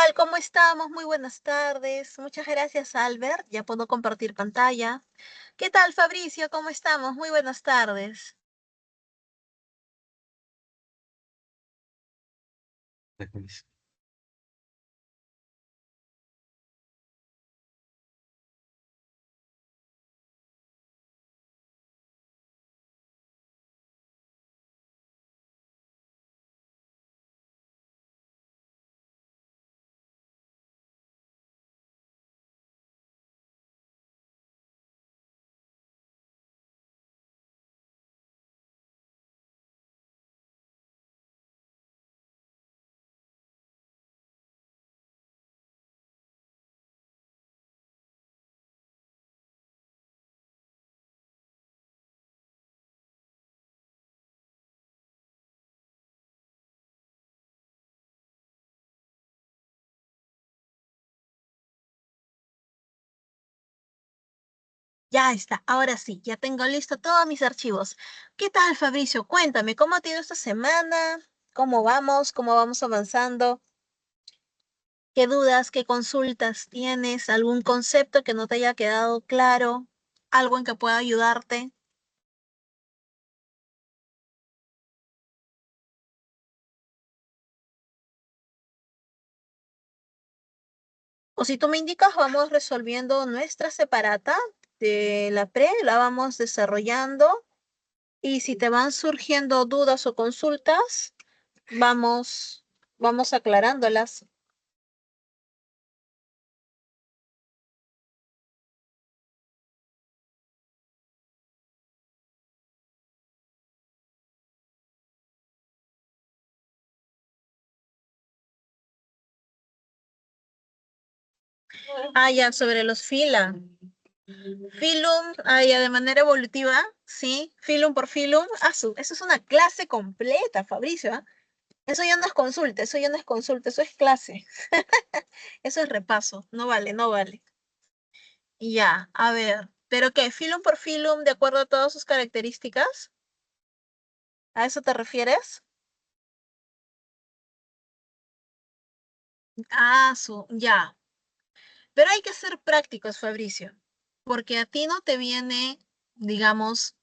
tal? ¿Cómo estamos? Muy buenas tardes. Muchas gracias, Albert. Ya puedo compartir pantalla. ¿Qué tal, Fabricio? ¿Cómo estamos? Muy buenas tardes. Déjales. Ya está, ahora sí, ya tengo listo todos mis archivos. ¿Qué tal, Fabricio? Cuéntame, ¿cómo ha ido esta semana? ¿Cómo vamos? ¿Cómo vamos avanzando? ¿Qué dudas, qué consultas tienes? ¿Algún concepto que no te haya quedado claro? ¿Algo en que pueda ayudarte? O si tú me indicas, vamos resolviendo nuestra separata de la pre, la vamos desarrollando. Y si te van surgiendo dudas o consultas, vamos, vamos aclarándolas. Ah, ya, sobre los fila. Filum, ah, ya, de manera evolutiva, sí, filum por filum. Ah, eso es una clase completa, Fabricio, ¿ah? Eso ya no es consulta, eso ya no es consulta, eso es clase. Eso es repaso, no vale, no vale. Ya, a ver, ¿pero qué? ¿Filum por filum de acuerdo a todas sus características? ¿A eso te refieres? Ah, ya. Pero hay que ser prácticos, Fabricio, porque a ti no te viene, digamos,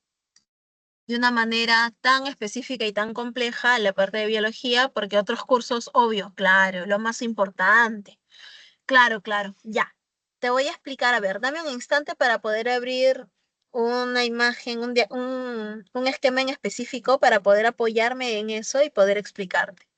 de una manera tan específica y tan compleja la parte de biología, porque otros cursos, obvio, claro, lo más importante. Claro, claro, ya. Te voy a explicar, a ver, dame un instante para poder abrir una imagen, un esquema en específico para poder apoyarme en eso y poder explicarte.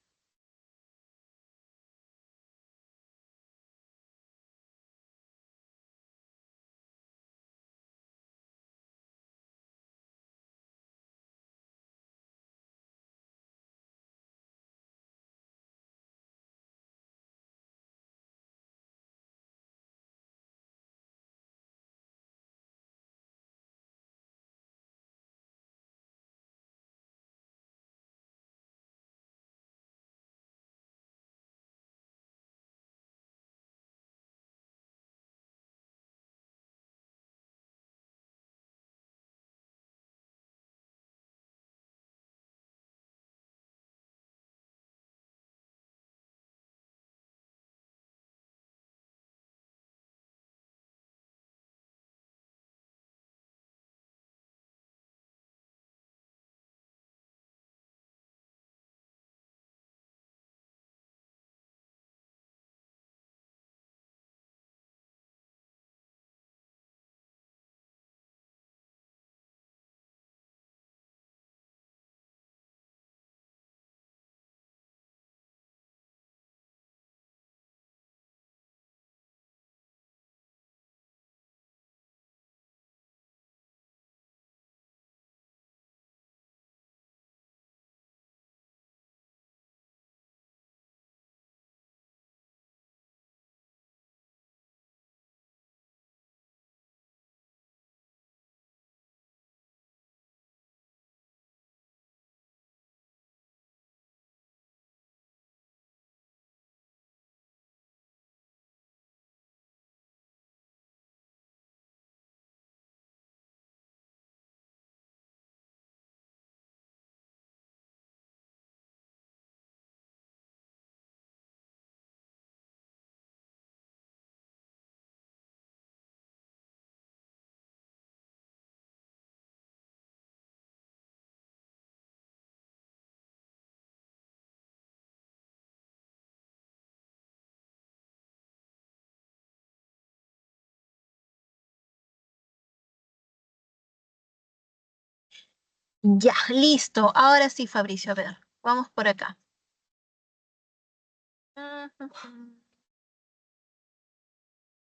Ya, listo. Ahora sí, Fabricio, a ver, vamos por acá.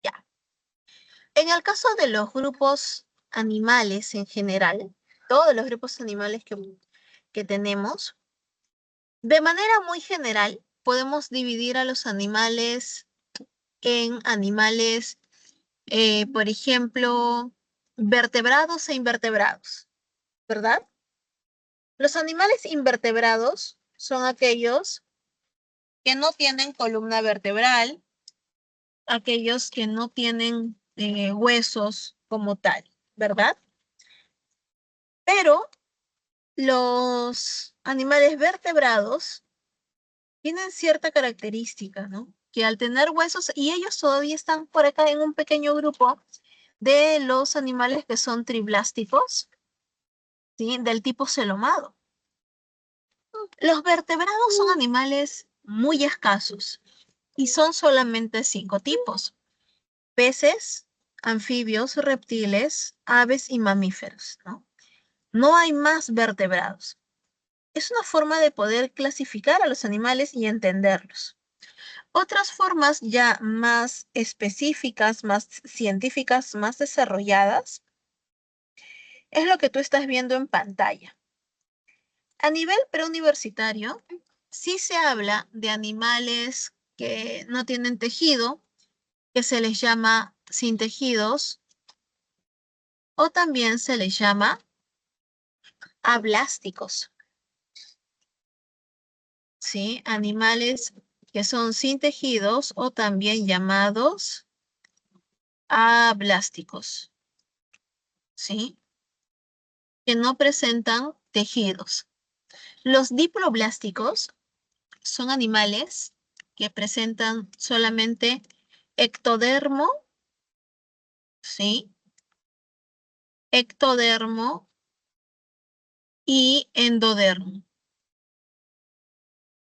Ya. En el caso de los grupos animales en general, todos los grupos animales que tenemos, de manera muy general, podemos dividir a los animales en animales, por ejemplo, vertebrados e invertebrados, ¿verdad? Los animales invertebrados son aquellos que no tienen columna vertebral, aquellos que no tienen huesos como tal, ¿verdad? Pero los animales vertebrados tienen cierta característica, ¿no? Que al tener huesos, y ellos todavía están por acá en un pequeño grupo de los animales que son triblásticos, ¿sí? Del tipo celomado. Los vertebrados son animales muy escasos y son solamente 5 tipos: peces, anfibios, reptiles, aves y mamíferos, ¿no? No hay más vertebrados. Es una forma de poder clasificar a los animales y entenderlos. Otras formas ya más específicas, más científicas, más desarrolladas, es lo que tú estás viendo en pantalla. A nivel preuniversitario, sí se habla de animales que no tienen tejido, que se les llama sin tejidos, o también se les llama ablásticos, ¿sí? Animales que son sin tejidos o también llamados ablásticos, ¿sí? Que no presentan tejidos. Los diploblásticos son animales que presentan solamente ectodermo, ¿sí? Ectodermo y endodermo.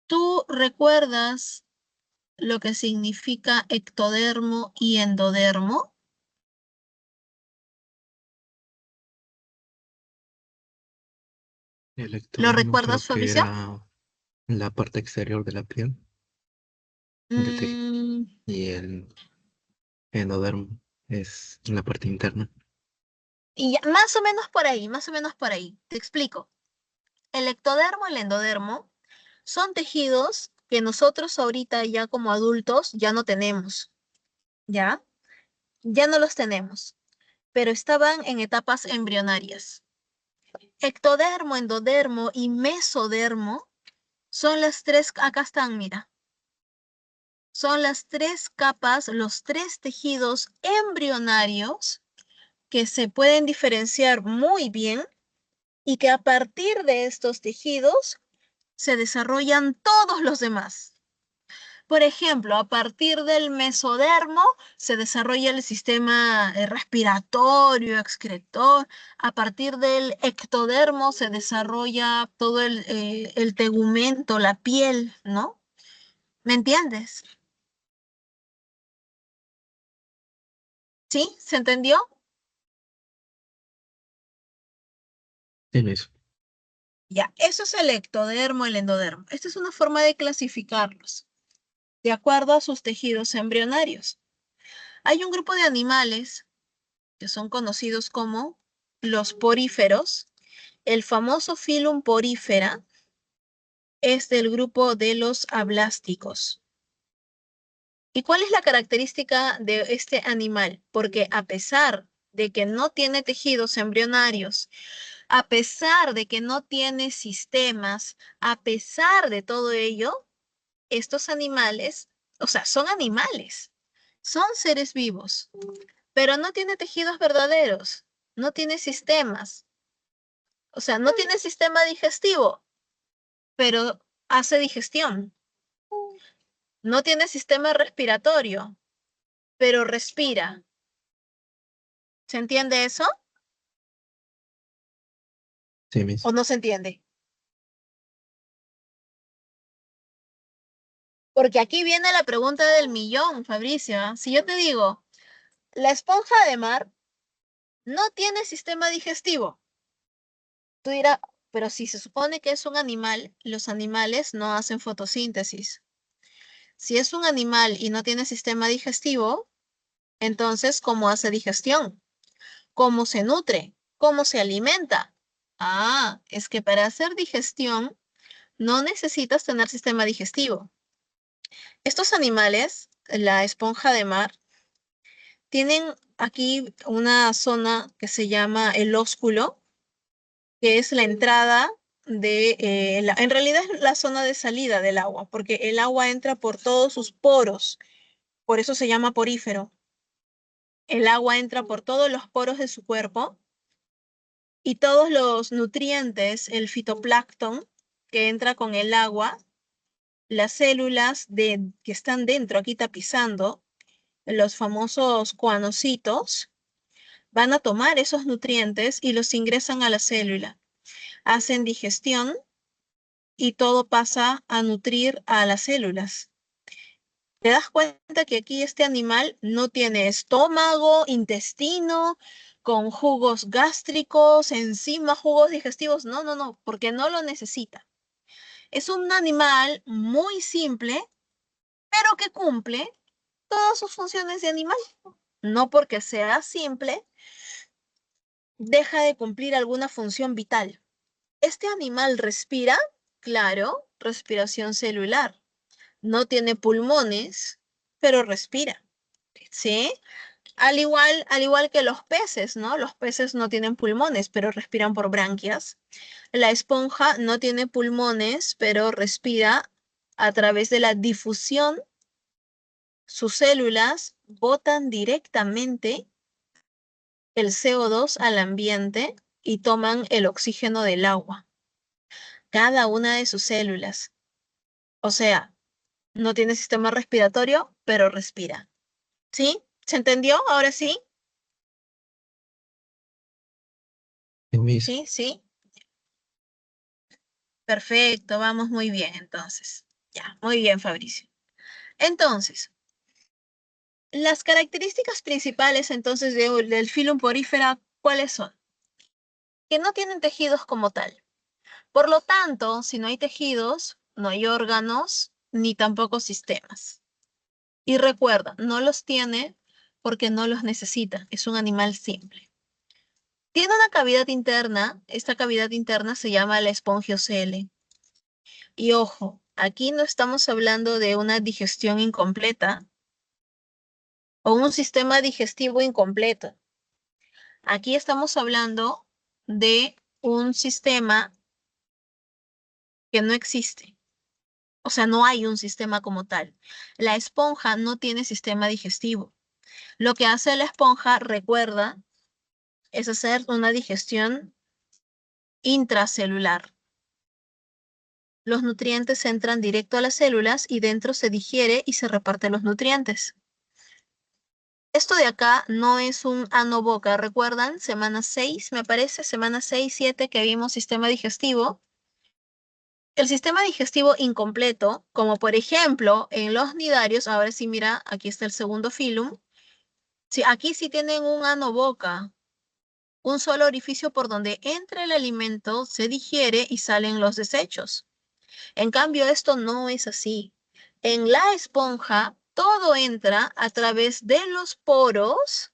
¿Tú recuerdas lo que significa ectodermo y endodermo? El ¿Lo ectodermo creo recuerdas, que Fabricio? era la parte exterior de la piel de tejido, Mm, y el endodermo es la parte interna. y ya, más o menos por ahí, más o menos por ahí. Te explico. El ectodermo y el endodermo son tejidos que nosotros ahorita ya como adultos ya no tenemos, ¿ya? Ya no los tenemos, pero estaban en etapas embrionarias. Ectodermo, endodermo y mesodermo son las tres, acá están, mira, son las tres capas, los tres tejidos embrionarios que se pueden diferenciar muy bien y que a partir de estos tejidos se desarrollan todos los demás. Por ejemplo, a partir del mesodermo se desarrolla el sistema respiratorio, excretor. A partir del ectodermo se desarrolla todo el tegumento, la piel, ¿no? ¿Me entiendes? ¿Sí? ¿Se entendió? Tienes. Ya, eso es el ectodermo, el endodermo. Esta es una forma de clasificarlos, de acuerdo a sus tejidos embrionarios. Hay un grupo de animales que son conocidos como los poríferos. El famoso Phylum Porifera es del grupo de los ablásticos. ¿Y cuál es la característica de este animal? Porque a pesar de que no tiene tejidos embrionarios, a pesar de que no tiene sistemas, a pesar de todo ello, estos animales, o sea, son animales, son seres vivos, pero no tiene tejidos verdaderos, no tiene sistemas, o sea, no tiene sistema digestivo, pero hace digestión. No tiene sistema respiratorio, pero respira. ¿Se entiende eso Sí, o no se entiende? Porque aquí viene la pregunta del millón, Fabricio. ¿Ah? Si yo te digo, la esponja de mar no tiene sistema digestivo, Tú dirás, pero si se supone que es un animal, los animales no hacen fotosíntesis. Si es un animal y no tiene sistema digestivo, entonces, ¿cómo hace digestión? ¿Cómo se nutre? ¿Cómo se alimenta? Ah, es que para hacer digestión no necesitas tener sistema digestivo. Estos animales, la esponja de mar, tienen aquí una zona que se llama el ósculo, que es la entrada en realidad es la zona de salida del agua, porque el agua entra por todos sus poros, por eso se llama porífero. El agua entra por todos los poros de su cuerpo y todos los nutrientes, el fitoplancton que entra con el agua, las células que están dentro, aquí tapizando, los famosos coanocitos, van a tomar esos nutrientes y los ingresan a la célula. Hacen digestión y todo pasa a nutrir a las células. ¿Te das cuenta que aquí este animal no tiene estómago, intestino, con jugos gástricos, enzima, jugos digestivos? No, no, no, porque no lo necesita. Es un animal muy simple, pero que cumple todas sus funciones de animal. No porque sea simple, deja de cumplir alguna función vital. ¿Este animal respira? Claro, respiración celular. No tiene pulmones, pero respira. ¿Sí? Al igual que los peces, ¿no? Los peces no tienen pulmones, pero respiran por branquias. La esponja no tiene pulmones, pero respira a través de la difusión. Sus células botan directamente el CO2 al ambiente y toman el oxígeno del agua. Cada una de sus células. O sea, no tiene sistema respiratorio, pero respira. ¿Sí? ¿Se entendió? Ahora sí. Miss, Sí, sí. Perfecto, vamos muy bien entonces. Ya, muy bien, Fabricio. Entonces, las características principales entonces del filum porífera, ¿cuáles son? Que no tienen tejidos como tal. Por lo tanto, si no hay tejidos, no hay órganos, ni tampoco sistemas. Y recuerda, no los tiene porque no los necesita. Es un animal simple. Tiene una cavidad interna. Esta cavidad interna se llama la espongiocele. Y ojo, aquí no estamos hablando de una digestión incompleta o un sistema digestivo incompleto. Aquí estamos hablando de un sistema que no existe. O sea, no hay un sistema como tal. La esponja no tiene sistema digestivo. Lo que hace la esponja, recuerda, es hacer una digestión intracelular. Los nutrientes entran directo a las células y dentro se digiere y se reparten los nutrientes. Esto de acá no es un ano boca, ¿recuerdan? Semana 6, me parece, semana 6, 7 que vimos sistema digestivo. El sistema digestivo incompleto, como por ejemplo en los nidarios, ahora sí mira, aquí está el segundo filum. Sí, aquí sí tienen un ano boca, un solo orificio por donde entra el alimento, se digiere y salen los desechos. En cambio, esto no es así. En la esponja, todo entra a través de los poros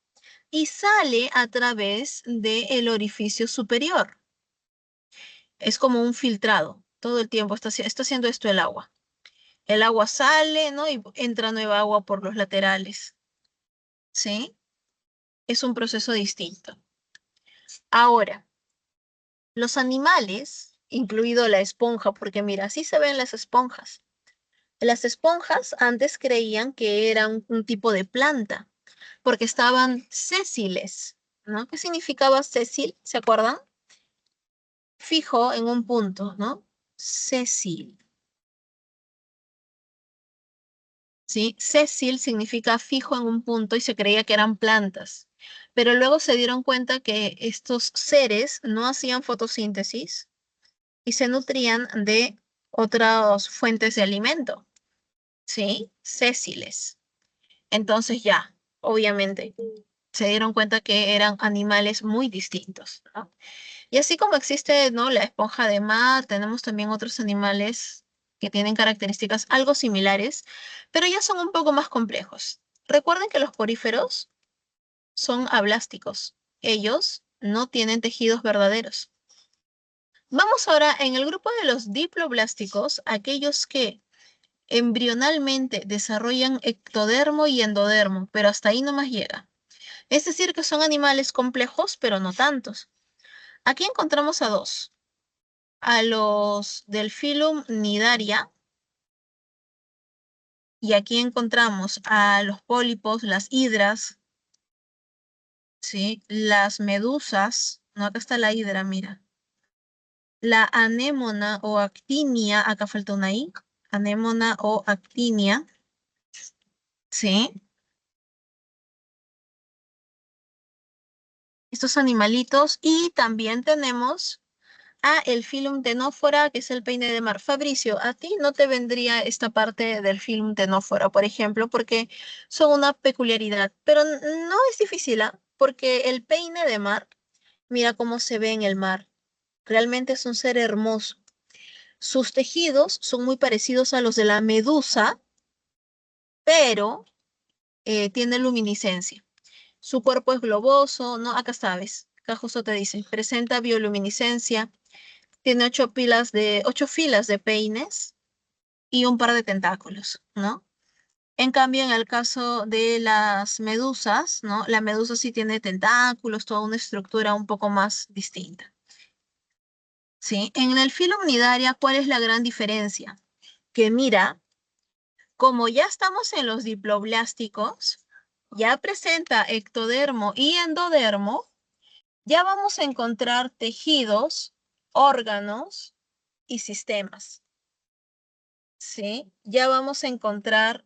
y sale a través del orificio superior. Es como un filtrado. Todo el tiempo está haciendo esto el agua. El agua sale, ¿no? Y entra nueva agua por los laterales. ¿Sí? Es un proceso distinto. Ahora, los animales, incluido la esponja, porque mira, así se ven las esponjas. Las esponjas antes creían que eran un tipo de planta, porque estaban sésiles, ¿no? ¿Qué significaba sésil? ¿Se acuerdan? Fijo en un punto, ¿no? Sésil, ¿sí? Sésil significa fijo en un punto y se creía que eran plantas. Pero luego se dieron cuenta que estos seres no hacían fotosíntesis y se nutrían de otras fuentes de alimento, ¿sí? Sésiles. Entonces ya, obviamente, se dieron cuenta que eran animales muy distintos, ¿no? Y así como existe, ¿no?, la esponja de mar, tenemos también otros animales que tienen características algo similares, pero ya son un poco más complejos. Recuerden que los poríferos son ablásticos. Ellos no tienen tejidos verdaderos. Vamos ahora en el grupo de los diploblásticos, aquellos que embrionalmente desarrollan ectodermo y endodermo, pero hasta ahí nomás llega. Es decir, que son animales complejos, pero no tantos. Aquí encontramos a dos. A los del filum Nidaria, y aquí encontramos a los pólipos, las hidras, ¿sí? Las medusas, no, acá está la hidra, mira. La anémona o actinia, acá falta una I, anémona o actinia, ¿sí? Estos animalitos, y también tenemos a el filum Ctenophora, que es el peine de mar. Fabricio, a ti no te vendría esta parte del filum Ctenophora, por ejemplo, porque son una peculiaridad, pero no es difícil, ¿ah? Porque el peine de mar, mira cómo se ve en el mar. Realmente es un ser hermoso. Sus tejidos son muy parecidos a los de la medusa, pero tiene luminiscencia. Su cuerpo es globoso, ¿no? Acá sabes, acá justo te dice, presenta bioluminiscencia, tiene 8 filas de peines y un par de tentáculos, ¿no? En cambio, en el caso de las medusas, ¿no? La medusa sí tiene tentáculos, toda una estructura un poco más distinta, ¿sí? En el filo Cnidaria, ¿cuál es la gran diferencia? Que mira, como ya estamos en los diploblásticos, ya presenta ectodermo y endodermo, ya vamos a encontrar tejidos, órganos y sistemas, ¿sí? Ya vamos a encontrar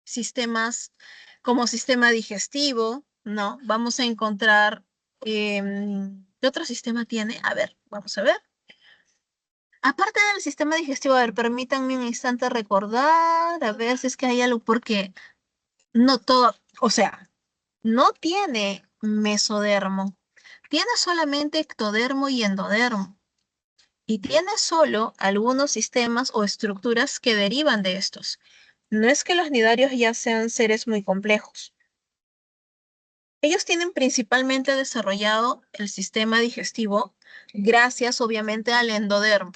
sistemas como sistema digestivo, ¿no? Vamos a encontrar, ¿qué otro sistema tiene? A ver, vamos a ver. Aparte del sistema digestivo, a ver, permítanme un instante recordar, a ver si es que hay algo, porque no todo, o sea, no tiene mesodermo, tiene solamente ectodermo y endodermo, y tiene solo algunos sistemas o estructuras que derivan de estos. No es que los nidarios ya sean seres muy complejos. Ellos tienen principalmente desarrollado el sistema digestivo gracias obviamente al endodermo.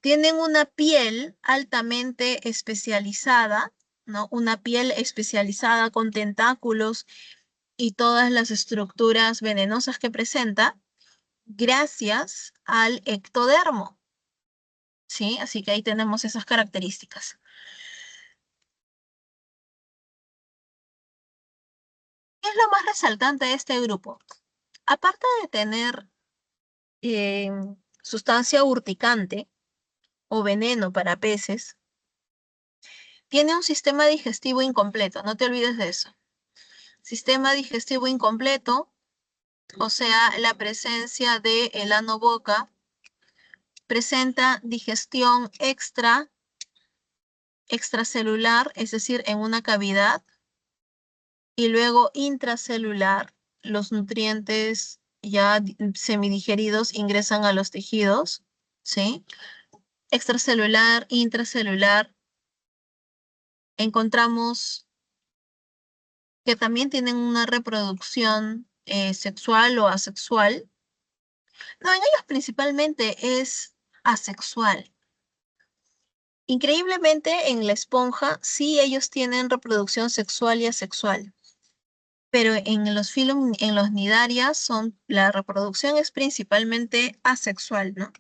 Tienen una piel altamente especializada, ¿no? Una piel especializada con tentáculos y todas las estructuras venenosas que presenta gracias al ectodermo, ¿sí? Así que ahí tenemos esas características. ¿Qué es lo más resaltante de este grupo? Aparte de tener eh, sustancia urticante o veneno para peces, tiene un sistema digestivo incompleto, no te olvides de eso. Sistema digestivo incompleto, o sea, la presencia de el ano boca, presenta digestión extracelular, es decir, en una cavidad, y luego intracelular, los nutrientes ya semidigeridos ingresan a los tejidos, ¿sí? Extracelular, intracelular, encontramos que también tienen una reproducción sexual o asexual. No, en ellos principalmente es asexual. Increíblemente, en la esponja sí ellos tienen reproducción sexual y asexual, pero en los nidarias la reproducción es principalmente asexual, ¿no?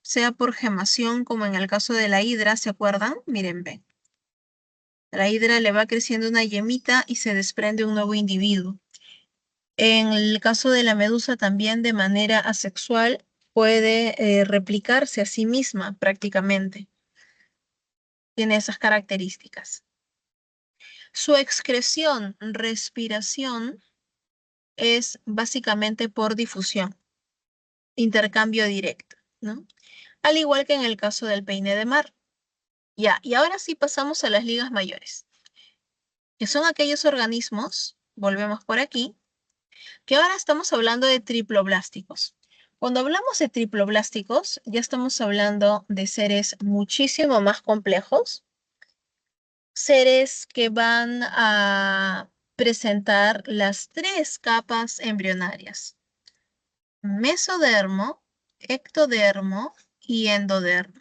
Sea por gemación, como en el caso de la hidra, ¿se acuerdan? Miren, ven. A la hidra le va creciendo una yemita y se desprende un nuevo individuo. En el caso de la medusa también de manera asexual puede replicarse a sí misma prácticamente. Tiene esas características. Su excreción, respiración, es básicamente por difusión, intercambio directo, ¿no? Al igual que en el caso del peine de mar. Ya, y ahora sí pasamos a las ligas mayores, que son aquellos organismos, volvemos por aquí, que ahora estamos hablando de triploblásticos. Cuando hablamos de triploblásticos, ya estamos hablando de seres muchísimo más complejos, seres que van a presentar las tres capas embrionarias: mesodermo, ectodermo y endodermo.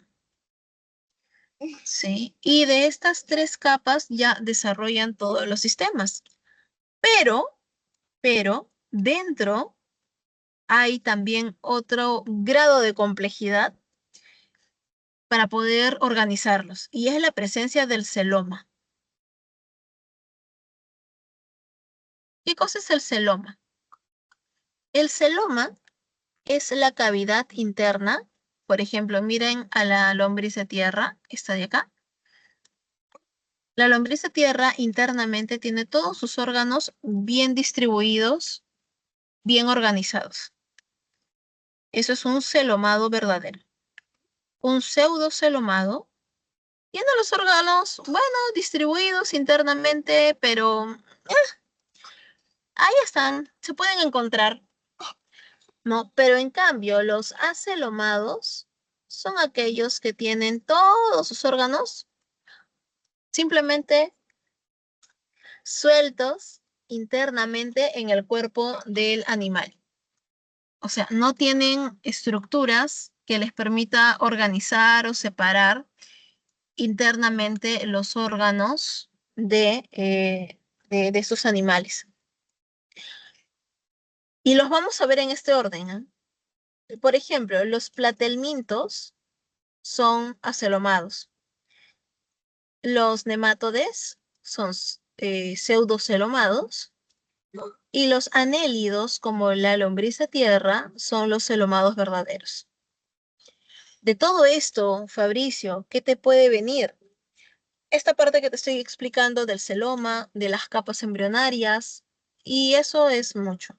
¿Sí? Y de estas tres capas ya desarrollan todos los sistemas. Pero dentro hay también otro grado de complejidad para poder organizarlos, y es la presencia del celoma. ¿Qué cosa es el celoma? El celoma es la cavidad interna. Por ejemplo, miren a la lombriz de tierra, esta de acá. La lombriz de tierra internamente tiene todos sus órganos bien distribuidos, bien organizados. Eso es un celomado verdadero. Un pseudocelomado tiene los órganos, bueno, distribuidos internamente, pero ahí están, se pueden encontrar, ¿no? Pero en cambio, los acelomados son aquellos que tienen todos sus órganos simplemente sueltos internamente en el cuerpo del animal. O sea, no tienen estructuras que les permita organizar o separar internamente los órganos de estos animales. Y los vamos a ver en este orden, ¿eh? Por ejemplo, los platelmintos son acelomados. Los nemátodes son pseudocelomados. Y los anélidos, como la lombriz de tierra, son los celomados verdaderos. De todo esto, Fabricio, ¿qué te puede venir? Esta parte que te estoy explicando del celoma, de las capas embrionarias, y eso es mucho.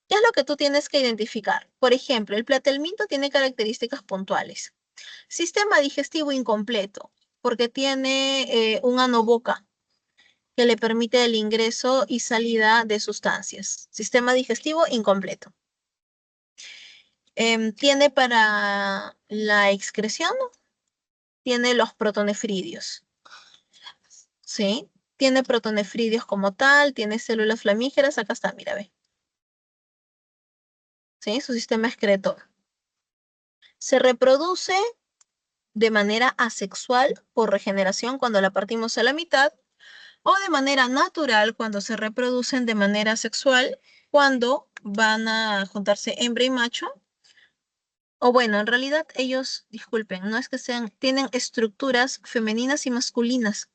¿Qué es lo que tú tienes que identificar? Por ejemplo, el platelminto tiene características puntuales. Sistema digestivo incompleto, porque tiene un anoboca que le permite el ingreso y salida de sustancias. Sistema digestivo incompleto. Tiene para la excreción, tiene los protonefridios, ¿sí? Tiene protonefridios como tal, tiene células flamígeras, acá está, mira, ve. ¿Sí? Su sistema excretor. Se reproduce de manera asexual por regeneración cuando la partimos a la mitad, o de manera natural cuando se reproducen de manera sexual cuando van a juntarse hembra y macho. O bueno, en realidad ellos, disculpen, no es que sean, tienen estructuras femeninas y masculinas.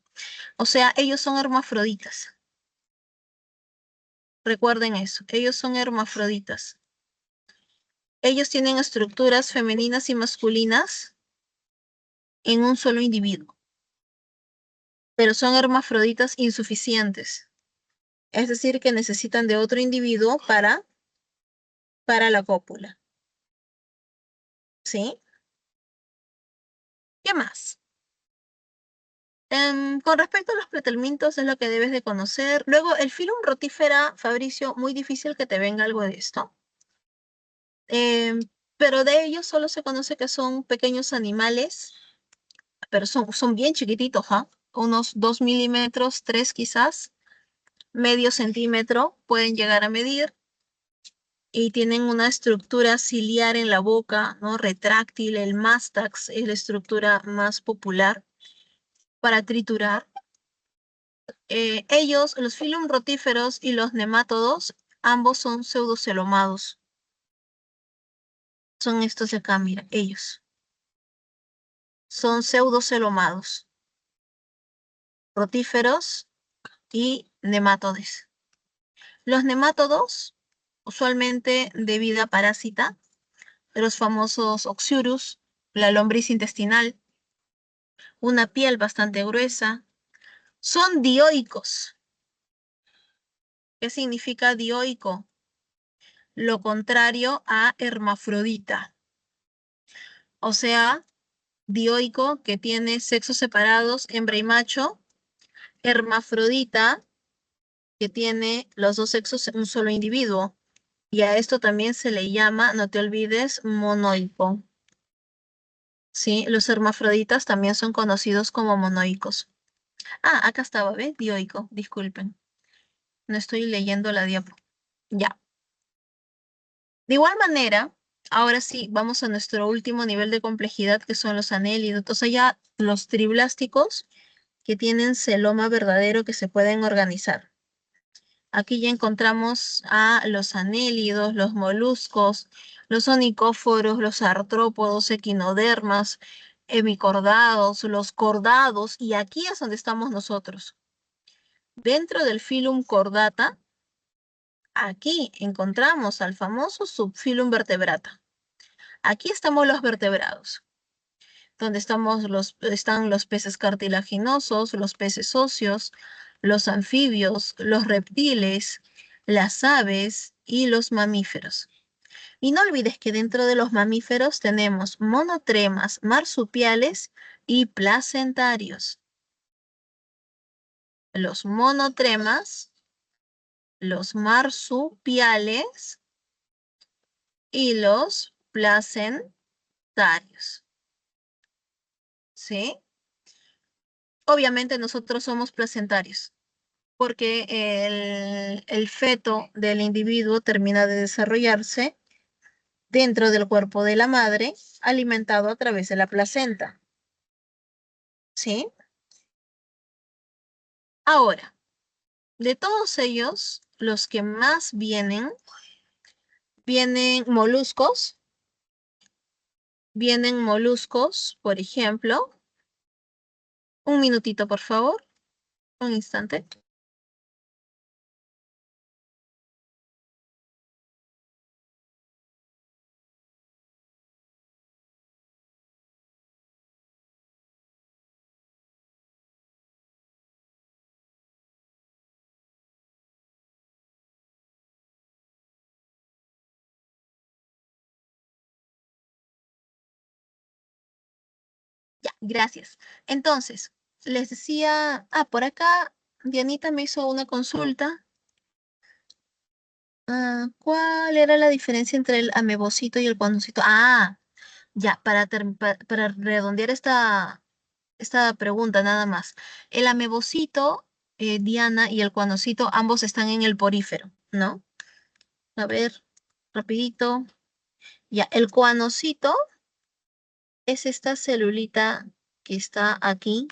O sea, ellos son hermafroditas. Recuerden eso, ellos son hermafroditas. Ellos tienen estructuras femeninas y masculinas en un solo individuo, pero son hermafroditas insuficientes. Es decir, que necesitan de otro individuo para la cópula. ¿Sí? ¿Qué más? Con respecto a los platelmintos es lo que debes de conocer. Luego, el filum rotífera, Fabricio, muy difícil que te venga algo de esto. Em, pero de ellos solo se conoce que son pequeños animales, pero son bien chiquititos, ¿ah? Unos 2 milímetros, 3 quizás, medio centímetro pueden llegar a medir, y tienen una estructura ciliar en la boca, ¿no? Retráctil. El mástax es la estructura más popular para triturar. Ellos, los filum rotíferos y los nemátodos, ambos son pseudocelomados. Son estos de acá, mira, ellos. Son pseudocelomados, rotíferos y nemátodes. Los nemátodos, usualmente de vida parásita, los famosos Oxyurus, la lombriz intestinal, una piel bastante gruesa, son dioicos. ¿Qué significa dioico? Lo contrario a hermafrodita. O sea, dioico, que tiene sexos separados, hembra y macho; hermafrodita, que tiene los dos sexos en un solo individuo. Y a esto también se le llama, no te olvides, monoico. ¿Sí? Los hermafroditas también son conocidos como monoicos. Ah, acá estaba, ¿ves? Dioico, disculpen. No estoy leyendo la diapo. Ya. De igual manera, ahora sí, vamos a nuestro último nivel de complejidad, que son los anélidos. O sea, ya los triblásticos que tienen celoma verdadero que se pueden organizar. Aquí ya encontramos a los anélidos, los moluscos, los onicóforos, los artrópodos, equinodermas, hemicordados, los cordados, y aquí es donde estamos nosotros. Dentro del filum Chordata, aquí encontramos al famoso subfilum Vertebrata. Aquí estamos los vertebrados, donde están los peces cartilaginosos, los peces óseos, los anfibios, los reptiles, las aves y los mamíferos. Y no olvides que dentro de los mamíferos tenemos monotremas, marsupiales y placentarios. Los monotremas, los marsupiales y los placentarios. ¿Sí? Obviamente nosotros somos placentarios, porque el feto del individuo termina de desarrollarse dentro del cuerpo de la madre, alimentado a través de la placenta. ¿Sí? Ahora, de todos ellos, los que más vienen moluscos, por ejemplo. Un minutito, por favor, un instante. Ya, gracias. Entonces, les decía, por acá Dianita me hizo una consulta. ¿Cuál era la diferencia entre el amebocito y el cuanocito? Ya, para redondear esta pregunta nada más. El amebocito, Diana, y el cuanocito, ambos están en el porífero, ¿no? A ver, rapidito. Ya, el cuanocito es esta celulita que está aquí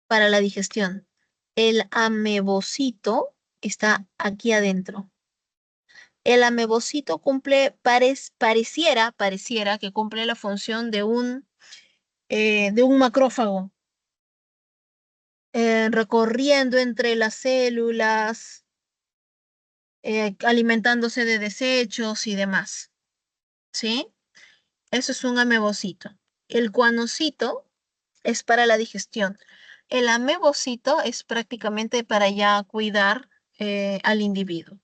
para la digestión. El amebocito está aquí adentro. El amebocito pareciera que cumple la función de un macrófago, recorriendo entre las células, alimentándose de desechos y demás, ¿sí? Eso es un amebocito. El cuanocito es para la digestión. El amebocito es prácticamente para ya cuidar al individuo,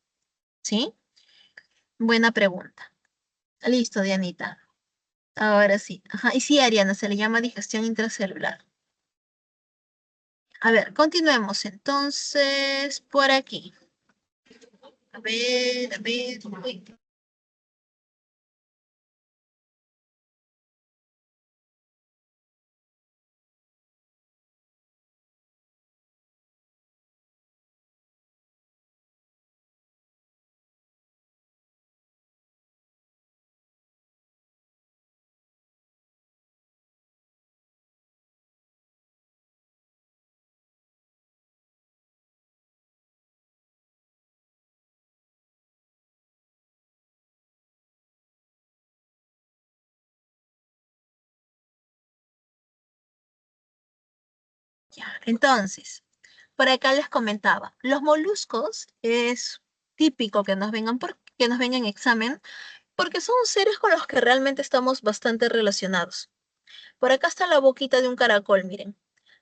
¿sí? Buena pregunta. Listo, Dianita. Ahora sí. Ajá. Y sí, Ariana, se le llama digestión intracelular. A ver, continuemos entonces por aquí. A ver, a ver. Uy. Ya, entonces, por acá les comentaba, los moluscos es típico que que nos vengan en examen porque son seres con los que realmente estamos bastante relacionados. Por acá está la boquita de un caracol, miren.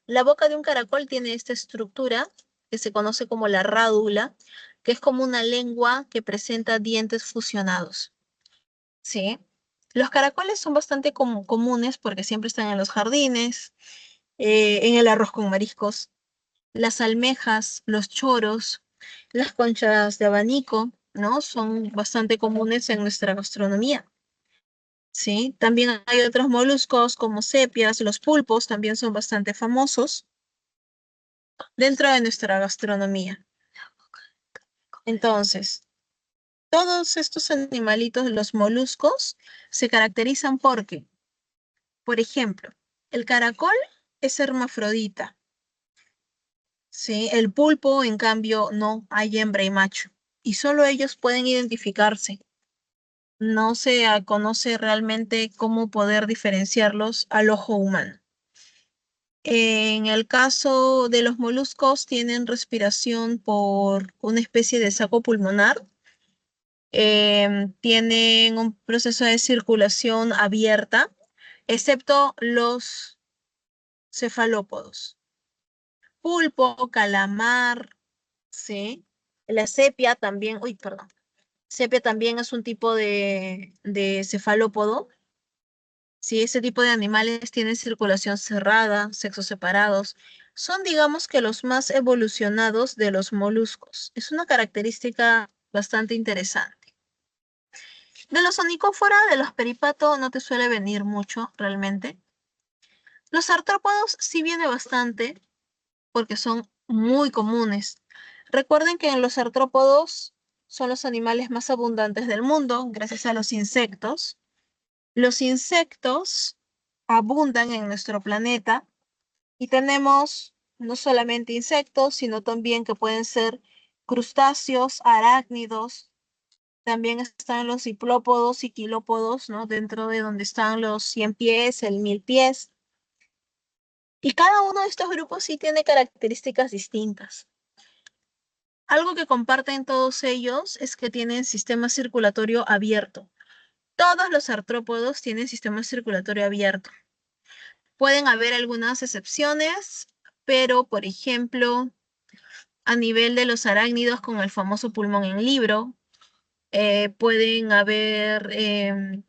La boca de un caracol tiene esta estructura que se conoce como la rádula, que es como una lengua que presenta dientes fusionados. ¿Sí? Los caracoles son bastante comunes porque siempre están en los jardines, en el arroz con mariscos, las almejas, los choros, las conchas de abanico. ¿no? Son bastante comunes en nuestra gastronomía, ¿sí? También hay otros moluscos como sepias, los pulpos también son bastante famosos dentro de nuestra gastronomía. Entonces, todos estos animalitos, los moluscos, se caracterizan porque, por ejemplo, el caracol es hermafrodita, ¿sí? El pulpo, en cambio, no, hay hembra y macho, y solo ellos pueden identificarse. No se conoce realmente cómo poder diferenciarlos al ojo humano. En el caso de los moluscos, tienen respiración por una especie de saco pulmonar. Tienen un proceso de circulación abierta, excepto los cefalópodos. Pulpo, calamar, ¿sí? La sepia también, uy, perdón. Sepia también es un tipo de cefalópodo. Sí, ese tipo de animales tienen circulación cerrada, sexos separados. Son, digamos que los más evolucionados de los moluscos. Es una característica bastante interesante. De los onicófora, de los peripato, no te suele venir mucho realmente. Los artrópodos sí viene bastante porque son muy comunes. Recuerden que en los artrópodos son los animales más abundantes del mundo, gracias a los insectos. Los insectos abundan en nuestro planeta y tenemos no solamente insectos, sino también que pueden ser crustáceos, arácnidos. También están los diplópodos y quilópodos, ¿no? Dentro de donde están los 100 pies, el 1000 pies. Y cada uno de estos grupos sí tiene características distintas. Algo que comparten todos ellos es que tienen sistema circulatorio abierto. Todos los artrópodos tienen sistema circulatorio abierto. Pueden haber algunas excepciones, pero por ejemplo, a nivel de los arácnidos con el famoso pulmón en libro, pueden haber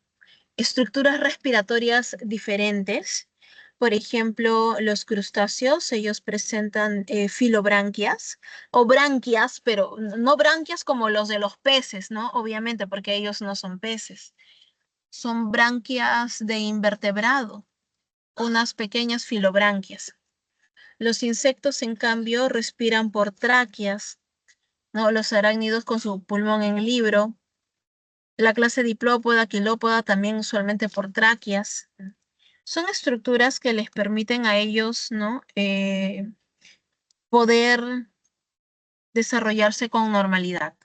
estructuras respiratorias diferentes. Por ejemplo, los crustáceos, ellos presentan filobranquias o branquias, pero no branquias como los de los peces, ¿no? Obviamente, porque ellos no son peces. Son branquias de invertebrado, unas pequeñas filobranquias. Los insectos, en cambio, respiran por tráqueas, ¿no? Los arácnidos con su pulmón en libro. La clase diplópoda, quilópoda, también usualmente por tráqueas. Son estructuras que les permiten a ellos, ¿no? Poder desarrollarse con normalidad.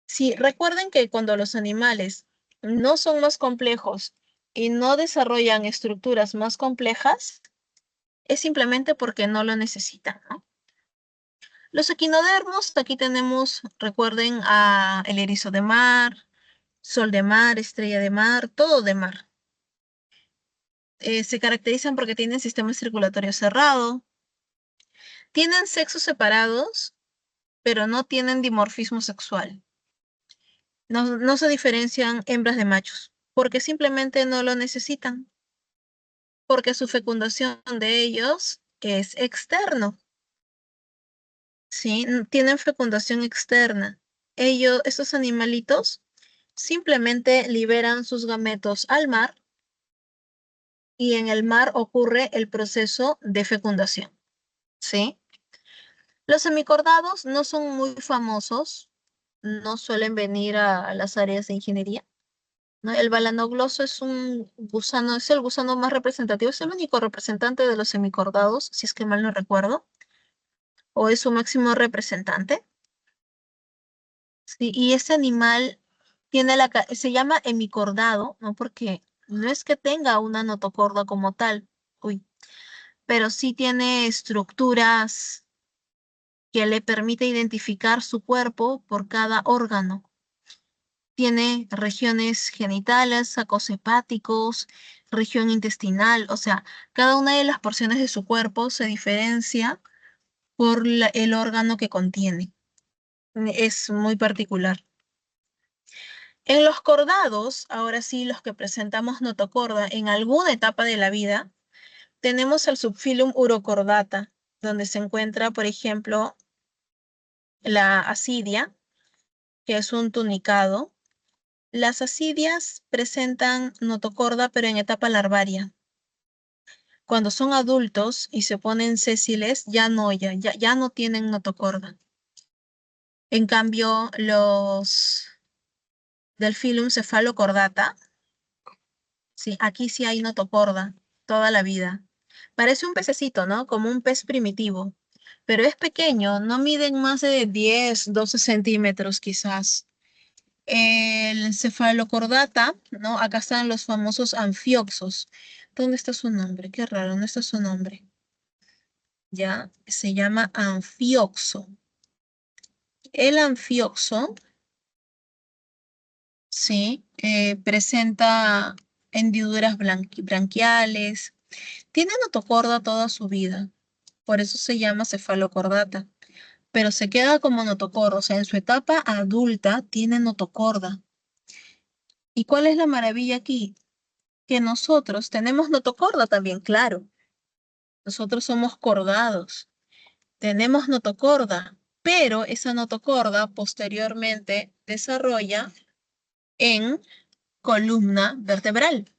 Sí, recuerden que cuando los animales no son más complejos y no desarrollan estructuras más complejas, es simplemente porque no lo necesitan, ¿no? Los equinodermos, aquí tenemos, recuerden, a el erizo de mar, sol de mar, estrella de mar, todo de mar. Se caracterizan porque tienen sistema circulatorio cerrado, tienen sexos separados, pero no tienen dimorfismo sexual. No se diferencian hembras de machos, porque simplemente no lo necesitan, porque su fecundación de ellos es externo, ¿sí? Tienen fecundación externa. Estos animalitos, simplemente liberan sus gametos al mar y en el mar ocurre el proceso de fecundación, ¿sí? Los semicordados no son muy famosos, no suelen venir a las áreas de ingeniería, ¿no? El balanogloso es un gusano, es el gusano más representativo, es el único representante de los semicordados, si es que mal no recuerdo, o es su máximo representante. Sí, y ese animal se llama hemicordado, ¿no? Porque no es que tenga una notocorda como tal, uy, pero sí tiene estructuras que le permite identificar su cuerpo por cada órgano. Tiene regiones genitales, sacos hepáticos, región intestinal, o sea, cada una de las porciones de su cuerpo se diferencia por el órgano que contiene. Es muy particular. En los cordados, ahora sí, los que presentamos notocorda en alguna etapa de la vida, tenemos el subfilum Urocordata, donde se encuentra, por ejemplo, la asidia, que es un tunicado. Las asidias presentan notocorda, pero en etapa larvaria. Cuando son adultos y se ponen sésiles, ya no tienen notocorda. En cambio, los del filum cefalocordata, sí, aquí sí hay notocorda toda la vida. Parece un pececito, ¿no? Como un pez primitivo, pero es pequeño, no miden más de 10, 12 centímetros quizás. El cefalocordata, ¿no? Acá están los famosos anfioxos. ¿Dónde está su nombre? Qué raro, no está su nombre. Ya, se llama anfioxo. El anfioxo, sí, presenta hendiduras branquiales. Tiene notocorda toda su vida. Por eso se llama cefalocordata. Pero se queda como notocorda, o sea, en su etapa adulta tiene notocorda. ¿Y cuál es la maravilla aquí? Que nosotros tenemos notocorda también, claro. Nosotros somos cordados, tenemos notocorda, pero esa notocorda posteriormente desarrolla en columna vertebral.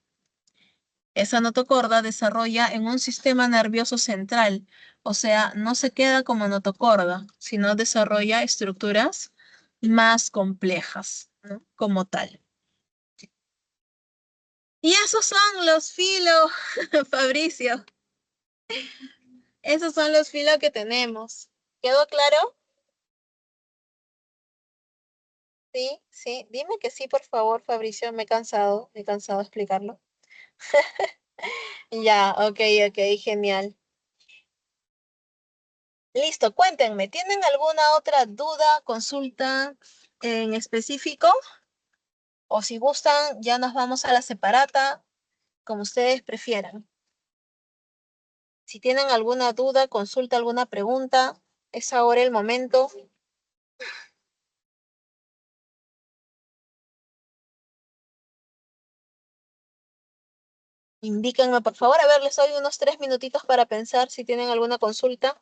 Esa notocorda desarrolla en un sistema nervioso central, o sea, no se queda como notocorda, sino desarrolla estructuras más complejas, ¿no? Como tal. Y esos son los filos, Fabricio. Esos son los filos que tenemos. ¿Quedó claro? Sí, sí. Dime que sí, por favor, Fabricio. Me he cansado de explicarlo. Ya, ok, ok, genial. Listo, cuéntenme, ¿tienen alguna otra duda, consulta en específico? O si gustan, ya nos vamos a la separata, como ustedes prefieran. Si tienen alguna duda, consulta, alguna pregunta, es ahora el momento. Indíquenme, por favor. A ver, les doy unos 3 minutitos para pensar si tienen alguna consulta.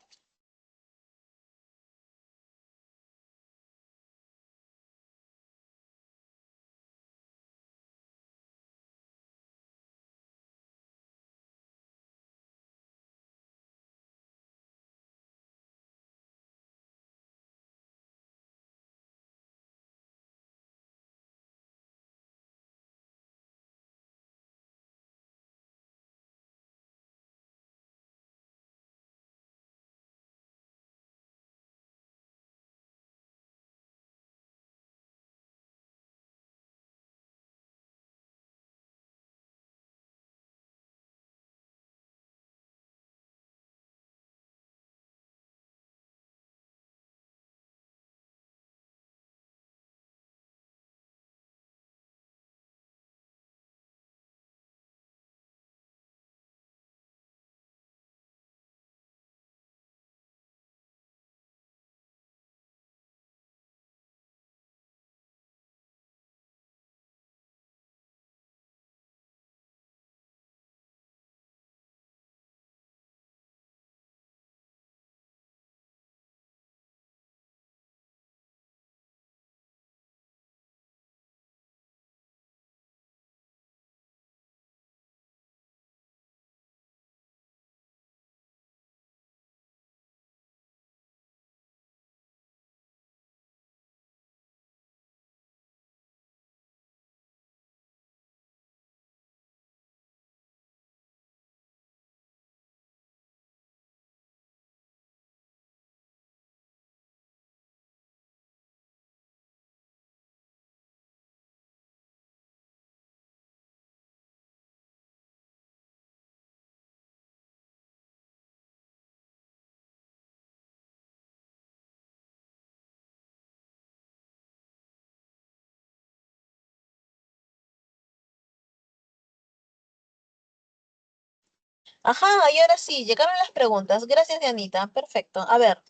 Ajá, y ahora sí, llegaron las preguntas. Gracias, Dianita. Perfecto. A ver,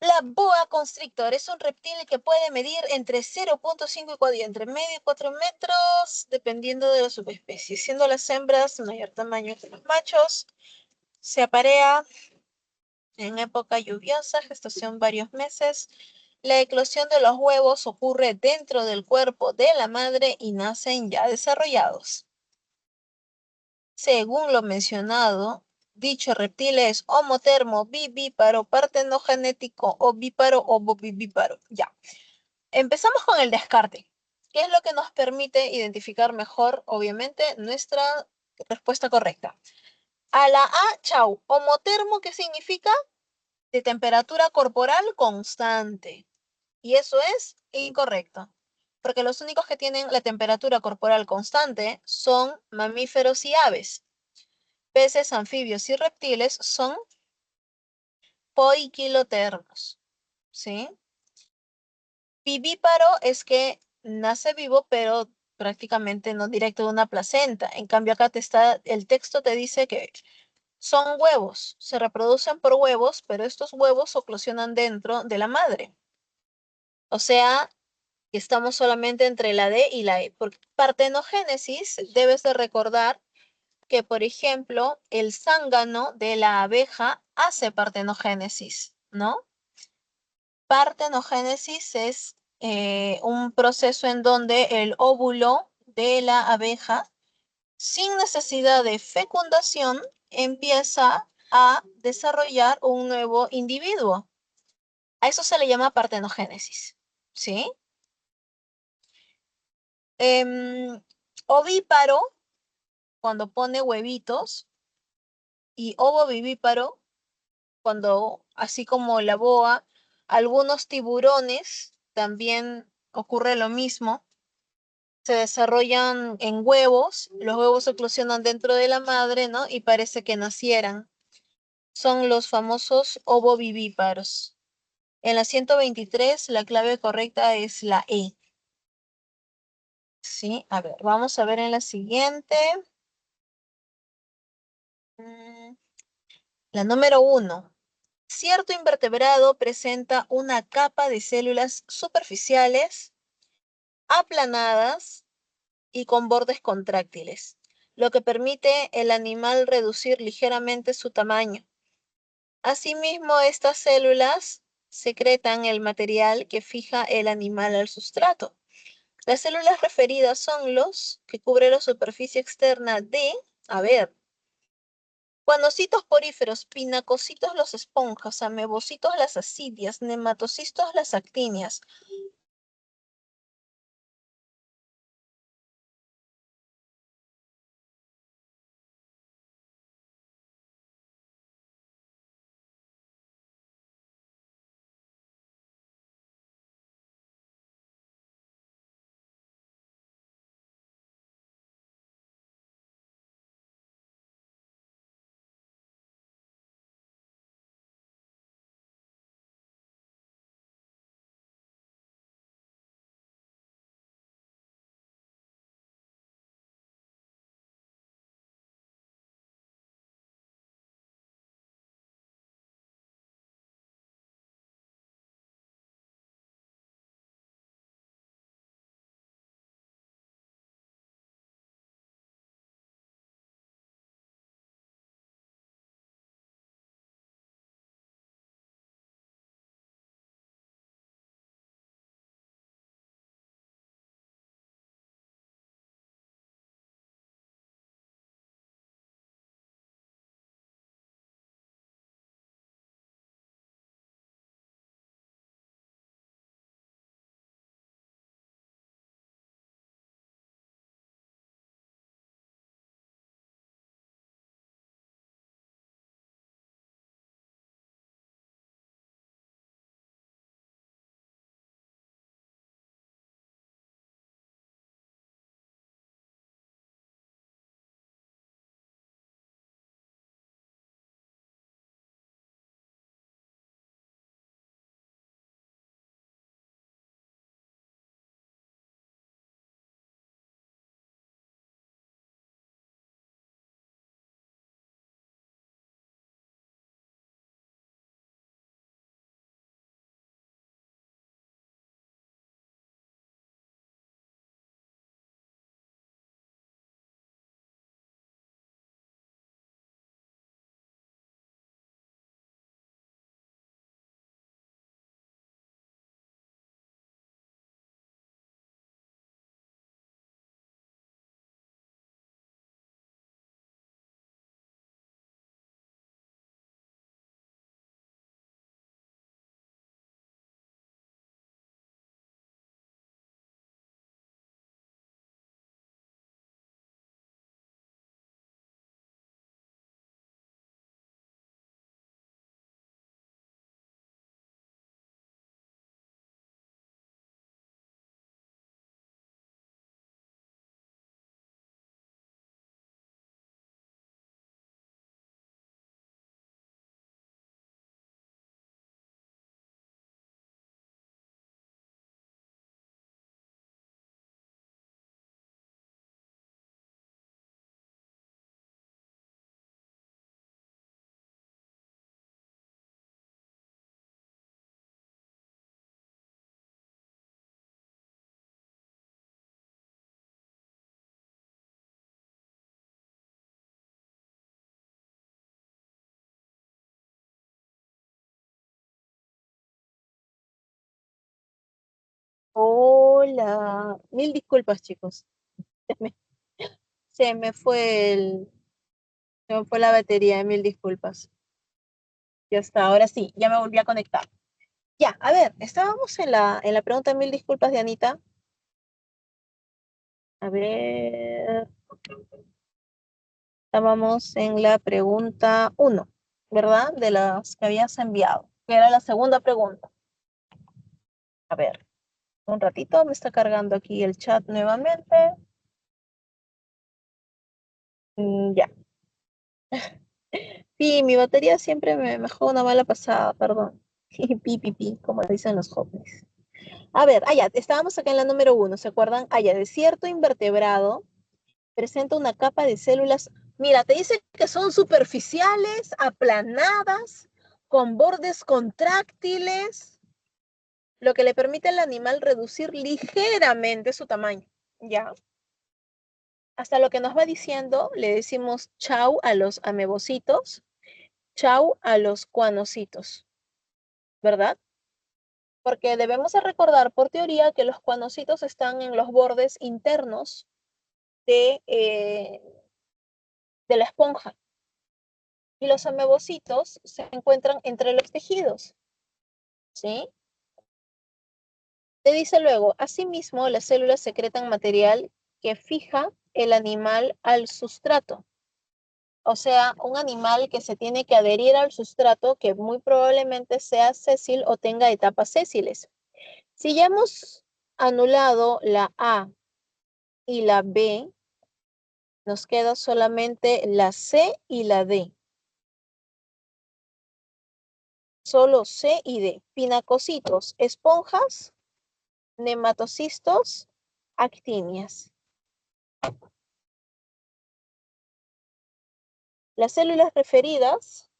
la boa constrictor es un reptil que puede medir entre 0,5 y 4, entre medio y 4 metros, dependiendo de la subespecie, siendo las hembras de mayor tamaño que los machos. Se aparea en época lluviosa, gestación varios meses La eclosión de los huevos ocurre dentro del cuerpo de la madre y nacen ya desarrollados. Según lo mencionado, dicho reptil es homotermo, vivíparo, partenogenético, ovíparo, ovovivíparo. Ya. Empezamos con el descarte, que es lo que nos permite identificar mejor, obviamente, nuestra respuesta correcta. A la A, chau. Homotermo, ¿qué significa? De temperatura corporal constante. Y eso es incorrecto, porque los únicos que tienen la temperatura corporal constante son mamíferos y aves. Peces, anfibios y reptiles son poiquilotermos, ¿sí? Vivíparo es que nace vivo, pero prácticamente no directo de una placenta. En cambio, acá el texto te dice que son huevos, se reproducen por huevos, pero estos huevos eclosionan dentro de la madre. O sea, estamos solamente entre la D y la E. Por partenogénesis, debes de recordar que, por ejemplo, el zángano de la abeja hace partenogénesis, ¿no? Partenogénesis es un proceso en donde el óvulo de la abeja, sin necesidad de fecundación, empieza a desarrollar un nuevo individuo. A eso se le llama partenogénesis, ¿sí? Ovíparo, cuando pone huevitos, y ovovivíparo, cuando, así como la boa, algunos tiburones también ocurre lo mismo, se desarrollan en huevos, los huevos eclosionan dentro de la madre, ¿no? Y parece que nacieran. Son los famosos ovovivíparos. En la 123, la clave correcta es la E. Sí, a ver, vamos a ver en la siguiente. La número 1. Cierto invertebrado presenta una capa de células superficiales, aplanadas y con bordes contráctiles, lo que permite al animal reducir ligeramente su tamaño. Asimismo, estas células secretan el material que fija el animal al sustrato. Las células referidas son los que cubren la superficie externa de, a ver, cuanocitos poríferos, pinacocitos los esponjas, amebocitos las ascidias, nematocistos las actinias, Hola, mil disculpas, chicos. Se me, se me fue se me fue la batería, mil disculpas. Ya está, ahora sí, ya me volví a conectar. Ya, a ver, estábamos en la pregunta mil disculpas de Anita. A ver, estábamos en la pregunta uno, ¿verdad? De las que habías enviado, que era la segunda pregunta. A ver, un ratito, me está cargando aquí el chat nuevamente. Ya. Sí, mi batería siempre me juega una mala pasada, perdón. Pi, pi, pi, como dicen los jóvenes. A ver, allá, estábamos acá en la número uno, ¿se acuerdan? Allá, de cierto invertebrado presenta una capa de células. Mira, te dice que son superficiales, aplanadas, con bordes contráctiles, lo que le permite al animal reducir ligeramente su tamaño. ¿Ya? Hasta lo que nos va diciendo, le decimos chau a los amebocitos, chau a los cuanocitos, ¿verdad? Porque debemos de recordar por teoría que los cuanocitos están en los bordes internos de la esponja y los amebocitos se encuentran entre los tejidos, ¿sí? Te dice luego, asimismo, las células secretan material que fija el animal al sustrato. O sea, un animal que se tiene que adherir al sustrato que muy probablemente sea sésil o tenga etapas sésiles. Si ya hemos anulado la A y la B, nos queda solamente la C y la D. Solo C y D. Pinacocitos, esponjas, nematocistos, actinias. Las células referidas,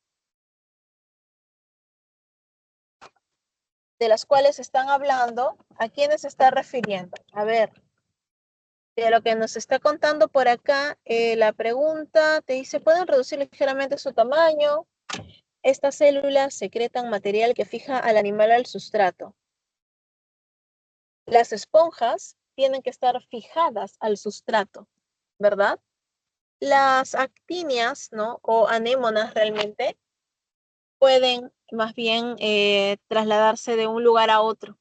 de las cuales están hablando, ¿a quiénes se está refiriendo? A ver, de lo que nos está contando por acá, la pregunta te dice, ¿pueden reducir ligeramente su tamaño? Estas células secretan material que fija al animal al sustrato. Las esponjas tienen que estar fijadas al sustrato, ¿verdad? Las actinias, ¿no? O anémonas realmente pueden más bien trasladarse de un lugar a otro.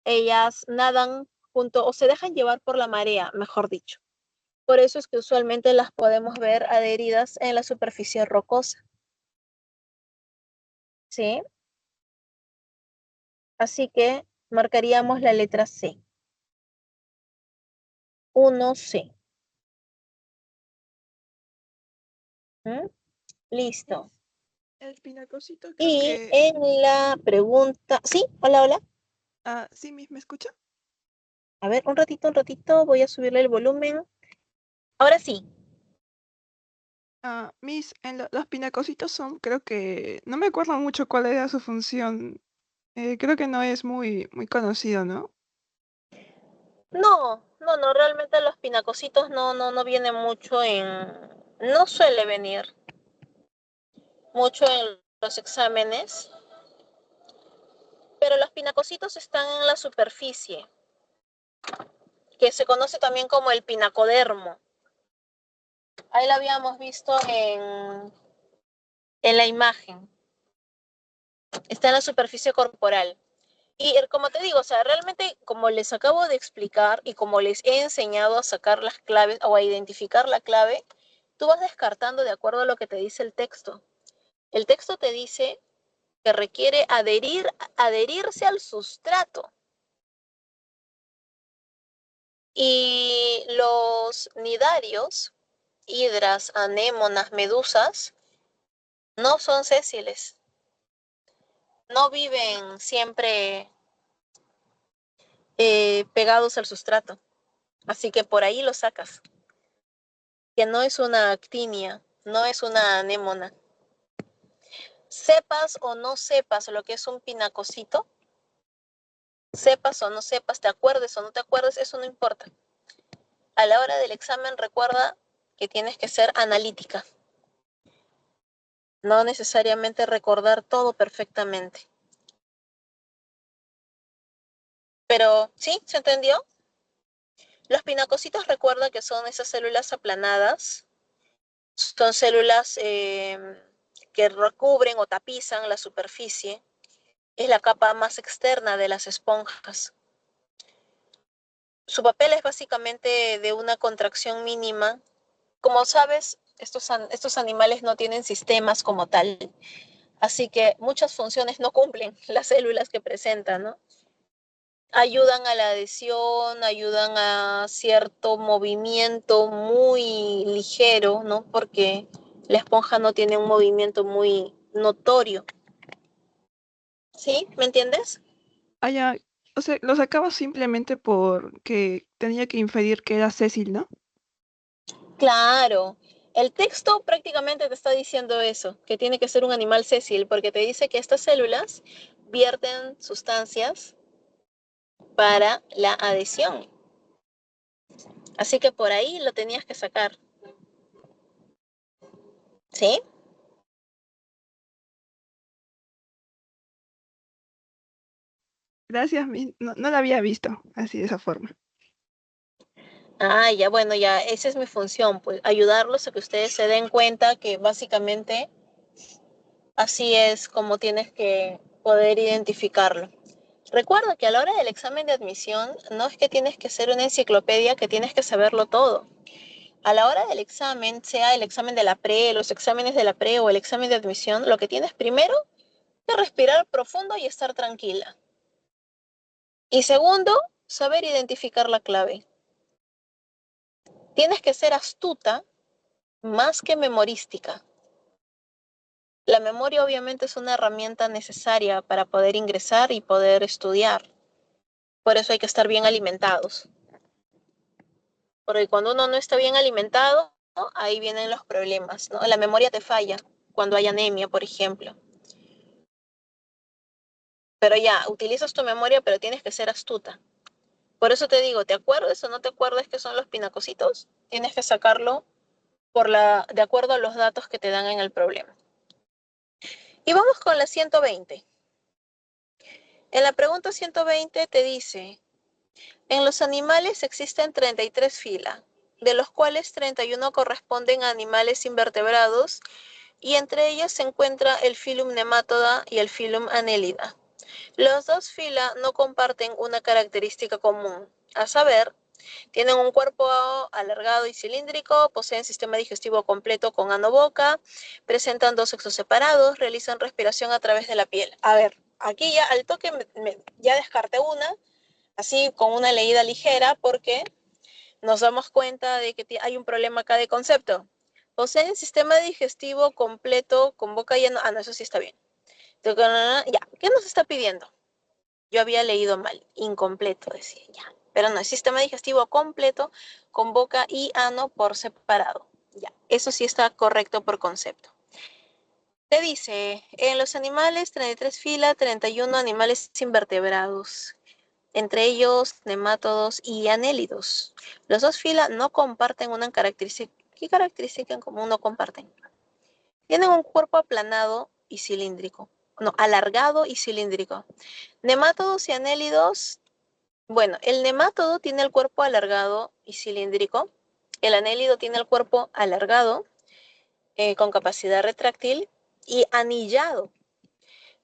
Ellas nadan junto o se dejan llevar por la marea, mejor dicho. Por eso es que usualmente las podemos ver adheridas en la superficie rocosa. ¿Sí? Así que marcaríamos la letra C. 1C. ¿Mm? Listo. El pinacocito creo Y que... en la pregunta, sí, hola, hola. ¿Sí, Miss, me escucha? A ver, un ratito, voy a subirle el volumen. Ahora sí. Miss, los pinacocitos son, creo que... No me acuerdo mucho cuál era su función. Creo que no es muy conocido, ¿no? No, realmente los pinacocitos no viene mucho no suele venir mucho en los exámenes, pero los pinacocitos están en la superficie, que se conoce también como el pinacodermo. Ahí lo habíamos visto en la imagen. Está en la superficie corporal. Y como te digo, o sea, realmente como les acabo de explicar y como les he enseñado a sacar las claves o a identificar la clave, tú vas descartando de acuerdo a lo que te dice el texto. El texto te dice que requiere adherirse al sustrato. Y los nidarios, hidras, anémonas, medusas, no son sésiles. No viven siempre pegados al sustrato. Así que por ahí lo sacas. Que no es una actinia, no es una anémona. Sepas o no sepas lo que es un pinacocito, sepas o no sepas, te acuerdes o no te acuerdes, eso no importa. A la hora del examen recuerda que tienes que ser analítica. No necesariamente recordar todo perfectamente. Pero, ¿sí? ¿Se entendió? Los pinacocitos, recuerda que son esas células aplanadas, son células que recubren o tapizan la superficie, es la capa más externa de las esponjas. Su papel es básicamente de una contracción mínima. Como sabes, estos animales no tienen sistemas como tal, así que muchas funciones no cumplen las células que presentan, ¿no? Ayudan a la adhesión, ayudan a cierto movimiento muy ligero, ¿no? Porque la esponja no tiene un movimiento muy notorio. ¿Sí? ¿Me entiendes? Ah, ya. O sea, lo sacaba simplemente porque tenía que inferir que era Cecil, ¿no? Claro. El texto prácticamente te está diciendo eso, que tiene que ser un animal sésil, porque te dice que estas células vierten sustancias para la adhesión. Así que por ahí lo tenías que sacar. ¿Sí? Gracias, no, no la había visto así de esa forma. Ah, ya, bueno, ya, esa es mi función, pues ayudarlos a que ustedes se den cuenta que básicamente así es como tienes que poder identificarlo. Recuerda que a la hora del examen de admisión no es que tienes que ser una enciclopedia, que tienes que saberlo todo. A la hora del examen, sea el examen de la pre, los exámenes de la pre o el examen de admisión, lo que tienes primero es respirar profundo y estar tranquila. Y segundo, saber identificar la clave. Tienes que ser astuta más que memorística. La memoria obviamente es una herramienta necesaria para poder ingresar y poder estudiar. Por eso hay que estar bien alimentados. Porque cuando uno no está bien alimentado, ¿no? Ahí vienen los problemas, ¿no? La memoria te falla cuando hay anemia, por ejemplo. Pero ya, utilizas tu memoria, pero tienes que ser astuta. Por eso te digo, ¿te acuerdas o no te acuerdas qué son los pinacocitos? Tienes que sacarlo de acuerdo a los datos que te dan en el problema. Y vamos con la 120. En la pregunta 120 te dice, en los animales existen 33 filas, de los cuales 31 corresponden a animales invertebrados y entre ellas se encuentra el filum Nematoda y el filum Annelida. Los dos filas no comparten una característica común, a saber, tienen un cuerpo alargado y cilíndrico, poseen sistema digestivo completo con ano-boca, presentan dos sexos separados, realizan respiración a través de la piel. A ver, aquí ya al toque ya descarté una, así con una leída ligera, porque nos damos cuenta de que hay un problema acá de concepto. Poseen sistema digestivo completo con boca y ano. Ah, no, eso sí está bien. Ya, ¿qué nos está pidiendo? Yo había leído mal, incompleto, decía ya. Pero no, es sistema digestivo completo con boca y ano por separado. Ya, eso sí está correcto por concepto. Te dice, en los animales 33 fila, 31 animales invertebrados, entre ellos nemátodos y anélidos. Los dos filas no comparten una característica. ¿Qué característica en común no comparten? Tienen un cuerpo aplanado y cilíndrico. No, alargado y cilíndrico. Nemátodos y anélidos. Bueno, el nemátodo tiene el cuerpo alargado y cilíndrico. El anélido tiene el cuerpo alargado, con capacidad retráctil y anillado.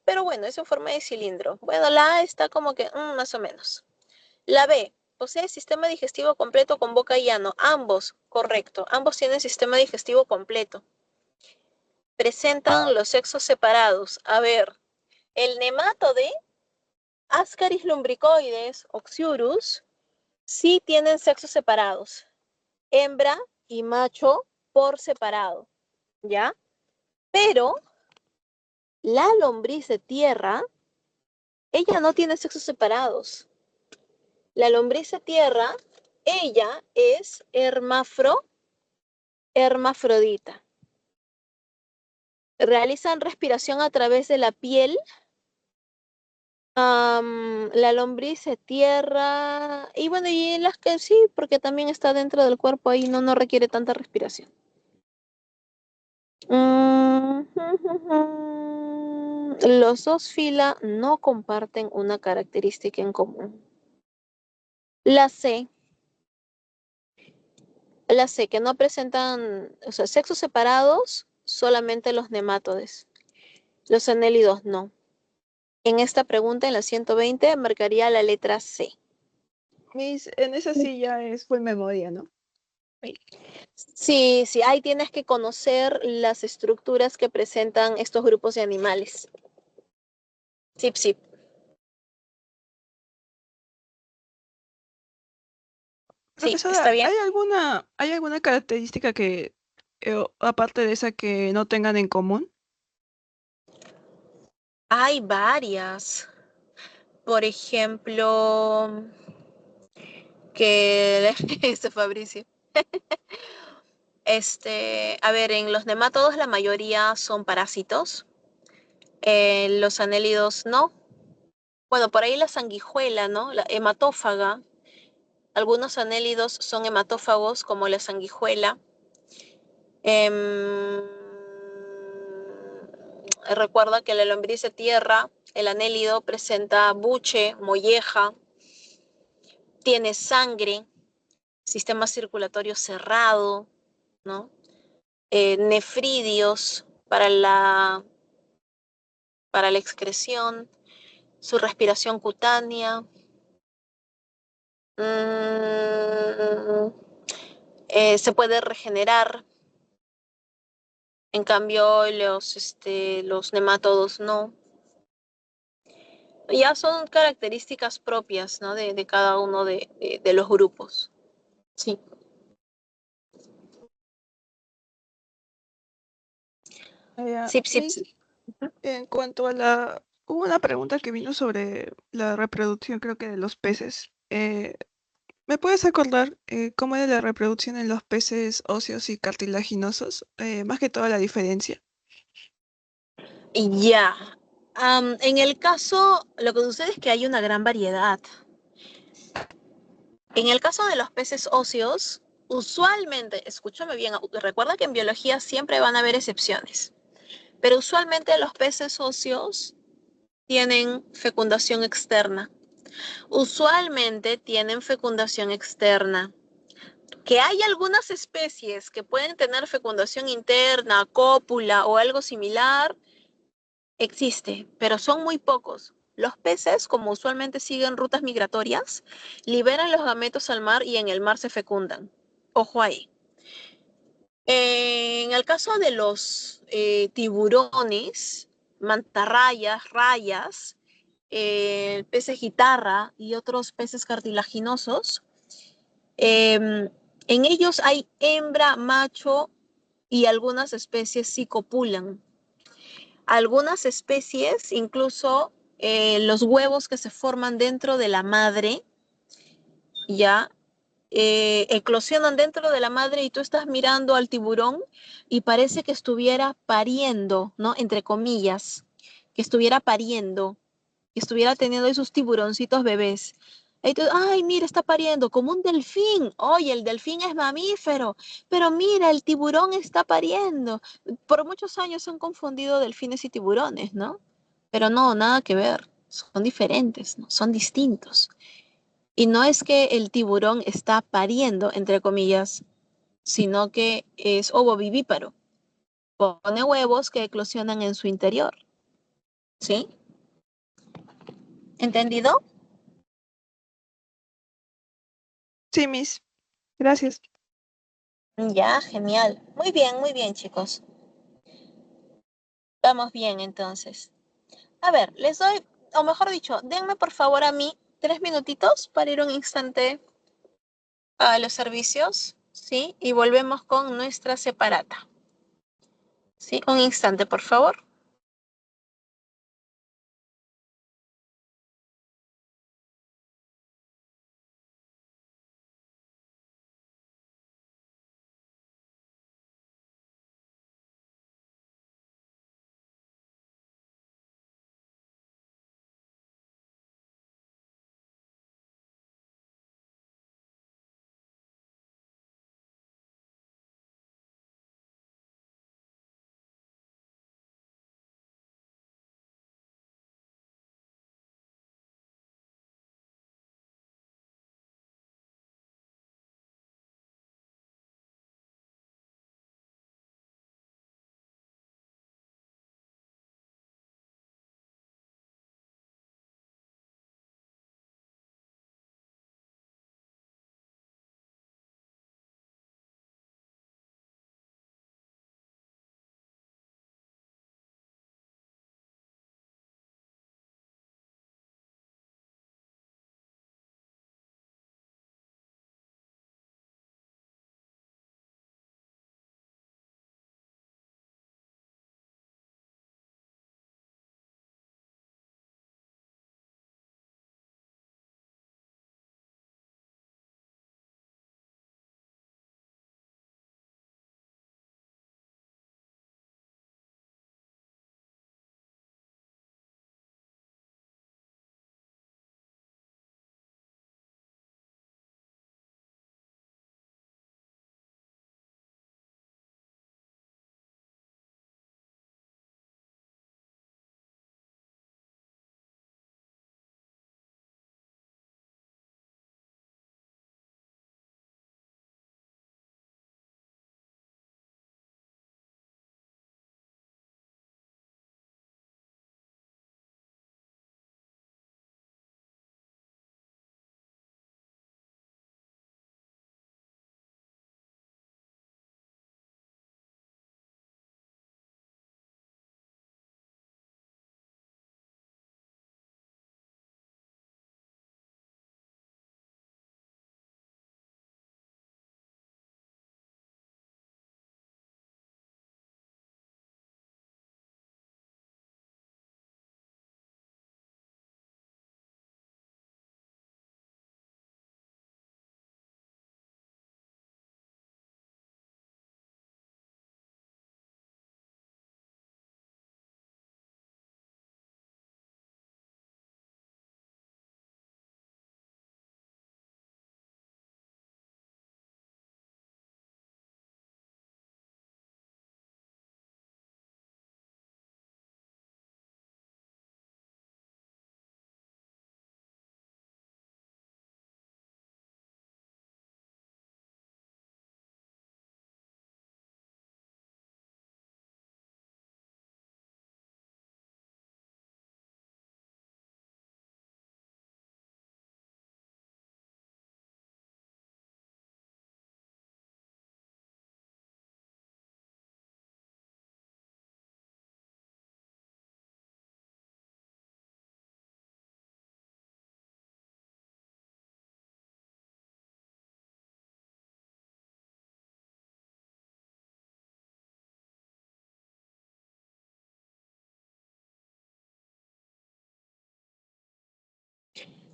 Pero bueno, es en forma de cilindro. Bueno, la A está como que más o menos. La B, posee sistema digestivo completo con boca y ano. Ambos, correcto. Ambos tienen sistema digestivo completo. Presentan los sexos separados. A ver, el nematode, Ascaris lumbricoides, Oxyurus, sí tienen sexos separados. Hembra y macho por separado, ¿ya? Pero la lombriz de tierra, ella no tiene sexos separados. La lombriz de tierra, ella es hermafrodita. Realizan respiración a través de la piel. La lombriz de tierra. Y bueno, y las que sí, porque también está dentro del cuerpo ahí, no requiere tanta respiración. Los dos fila no comparten una característica en común. La C, la C, que no presentan, o sea, sexos separados, solamente los nemátodes. Los anélidos no. En esta pregunta, en la 120, marcaría la letra C. En esa sí ya es full memoria, ¿no? Sí, sí, ahí tienes que conocer las estructuras que presentan estos grupos de animales. Sí, sí. Sí, está Profesora, bien. ¿hay alguna característica que, aparte de esa, que no tengan en común? Hay varias. Por ejemplo, que este Fabricio. A ver, en los nematodos la mayoría son parásitos. Los anélidos no. Bueno, por ahí la sanguijuela, ¿no? La hematófaga. Algunos anélidos son hematófagos, como la sanguijuela. Em, Recuerda que la lombriz de tierra, el anélido, presenta buche, molleja, tiene sangre, sistema circulatorio cerrado, ¿no? Nefridios para la excreción, su respiración cutánea. mm, Se puede regenerar. En cambio, los nemátodos no. Ya son características propias, ¿no? De cada uno de los grupos. Sí. Sí, sí, Miss, sí. en cuanto a la... Hubo una pregunta que vino sobre la reproducción, creo que de los peces. ¿Me puedes acordar cómo era la reproducción en los peces óseos y cartilaginosos? Más que todo la diferencia. Ya. En el caso, lo que sucede es que hay una gran variedad. En el caso de los peces óseos, usualmente, escúchame bien, recuerda que en biología siempre van a haber excepciones, pero usualmente los peces óseos tienen fecundación externa. Usualmente tienen fecundación externa. Que hay algunas especies que pueden tener fecundación interna, cópula o algo similar, existe, pero son muy pocos. Los peces, como usualmente siguen rutas migratorias, liberan los gametos al mar y en el mar se fecundan. Ojo ahí. En el caso de los tiburones, mantarrayas, rayas, peces guitarra y otros peces cartilaginosos, en ellos hay hembra, macho y algunas especies sí copulan. Algunas especies, incluso los huevos que se forman dentro de la madre, ya eclosionan dentro de la madre y tú estás mirando al tiburón y parece que estuviera pariendo, ¿no? Entre comillas, que estuviera pariendo, que estuviera teniendo esos tiburoncitos bebés. Entonces, ay, mira, está pariendo como un delfín. Oye, el delfín es mamífero, pero mira, el tiburón está pariendo. Por muchos años se han confundido delfines y tiburones, ¿no? Pero no, nada que ver. Son diferentes, ¿no? Son distintos. Y no es que el tiburón está pariendo, entre comillas, sino que es ovovivíparo. Pone huevos que eclosionan en su interior. ¿Sí? ¿Entendido? Sí, Miss. Gracias. Ya, genial. Muy bien, chicos. Vamos bien, entonces. A ver, les doy, o mejor dicho, denme por favor a mí 3 minutitos para ir un instante a los servicios, ¿sí? Y volvemos con nuestra separata. ¿Sí? Un instante, por favor.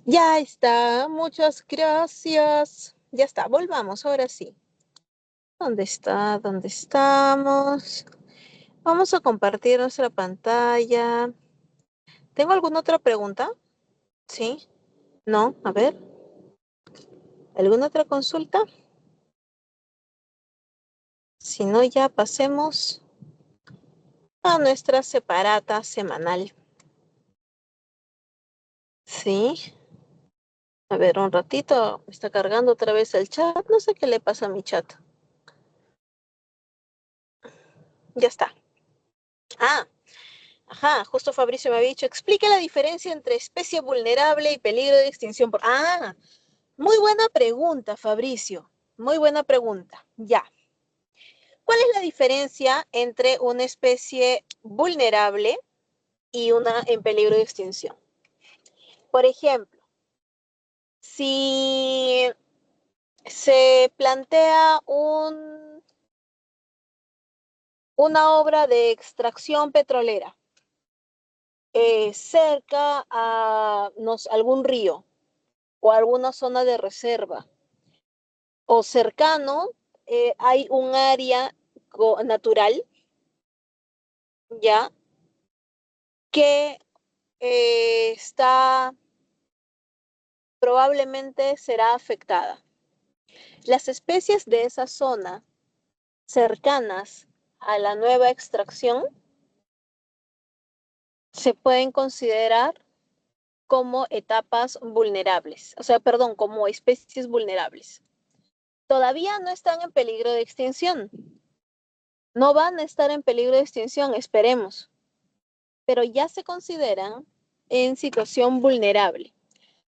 Ya está, muchas gracias. Ya está, volvamos, ahora sí. ¿Dónde está? ¿Dónde estamos? Vamos a compartir nuestra pantalla. ¿Tengo alguna otra pregunta? ¿Sí? ¿No? A ver. ¿Alguna otra consulta? Si no, ya pasemos a nuestra separata semanal. Sí. A ver, un ratito. Me está cargando otra vez el chat. No sé qué le pasa a mi chat. Ya está. Ah, ajá, justo Fabricio me había dicho, explique la diferencia entre especie vulnerable y peligro de extinción. Ah, muy buena pregunta, Fabricio. Muy buena pregunta. Ya. ¿Cuál es la diferencia entre una especie vulnerable y una en peligro de extinción? Por ejemplo, si se plantea una obra de extracción petrolera cerca a algún río o alguna zona de reserva o cercano, hay un área natural, ya, que está probablemente será afectada. Las especies de esa zona cercanas a la nueva extracción se pueden considerar como etapas vulnerables, o sea, perdón, como especies vulnerables. Todavía no están en peligro de extinción. No van a estar en peligro de extinción, esperemos, pero ya se consideran en situación vulnerable,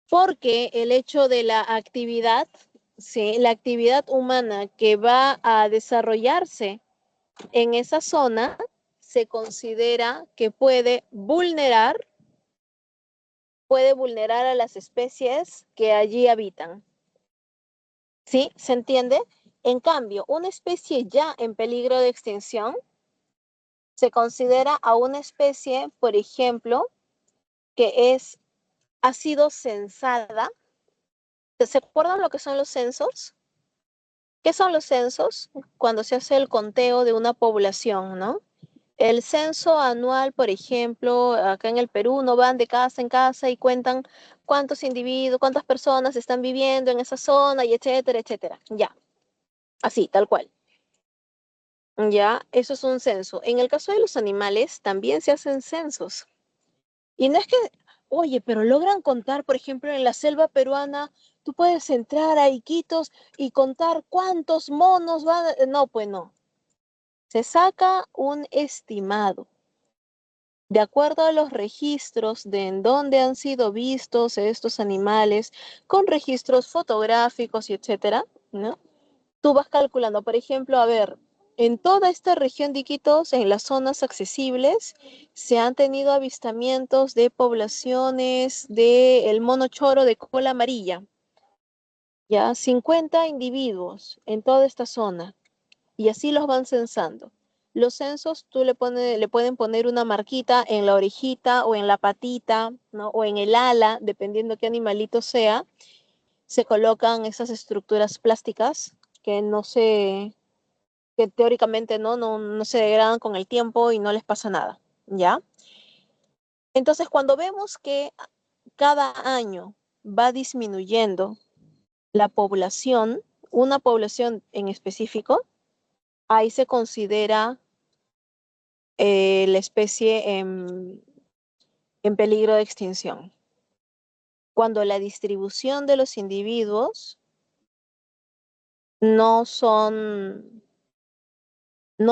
porque el hecho de la actividad, ¿sí? La actividad humana que va a desarrollarse en esa zona se considera que puede vulnerar a las especies que allí habitan. ¿Sí? ¿Se entiende? En cambio, una especie ya en peligro de extinción se considera a una especie, por ejemplo, que ha sido censada. ¿Se acuerdan lo que son los censos? ¿Qué son los censos? Cuando se hace el conteo de una población, ¿no? El censo anual, por ejemplo, acá en el Perú, no van de casa en casa y cuentan cuántos individuos, cuántas personas están viviendo en esa zona y etcétera, etcétera. Ya, así, tal cual. Ya, eso es un censo. En el caso de los animales, también se hacen censos. Y no es que, oye, pero logran contar, por ejemplo, en la selva peruana, tú puedes entrar a Iquitos y contar cuántos monos van. No, pues no. Se saca un estimado. De acuerdo a los registros de en dónde han sido vistos estos animales, con registros fotográficos y etcétera, ¿no? Tú vas calculando, por ejemplo, a ver, en toda esta región de Iquitos, en las zonas accesibles, se han tenido avistamientos de poblaciones del mono choro de cola amarilla, ya 50 individuos en toda esta zona, y así los van censando. Los censos tú le pueden poner una marquita en la orejita o en la patita, ¿no? O en el ala, dependiendo qué animalito sea, se colocan esas estructuras plásticas que que teóricamente no se degradan con el tiempo y no les pasa nada, ¿ya? Entonces, cuando vemos que cada año va disminuyendo la población, una población en específico, ahí se considera la especie en peligro de extinción. Cuando la distribución de los individuos no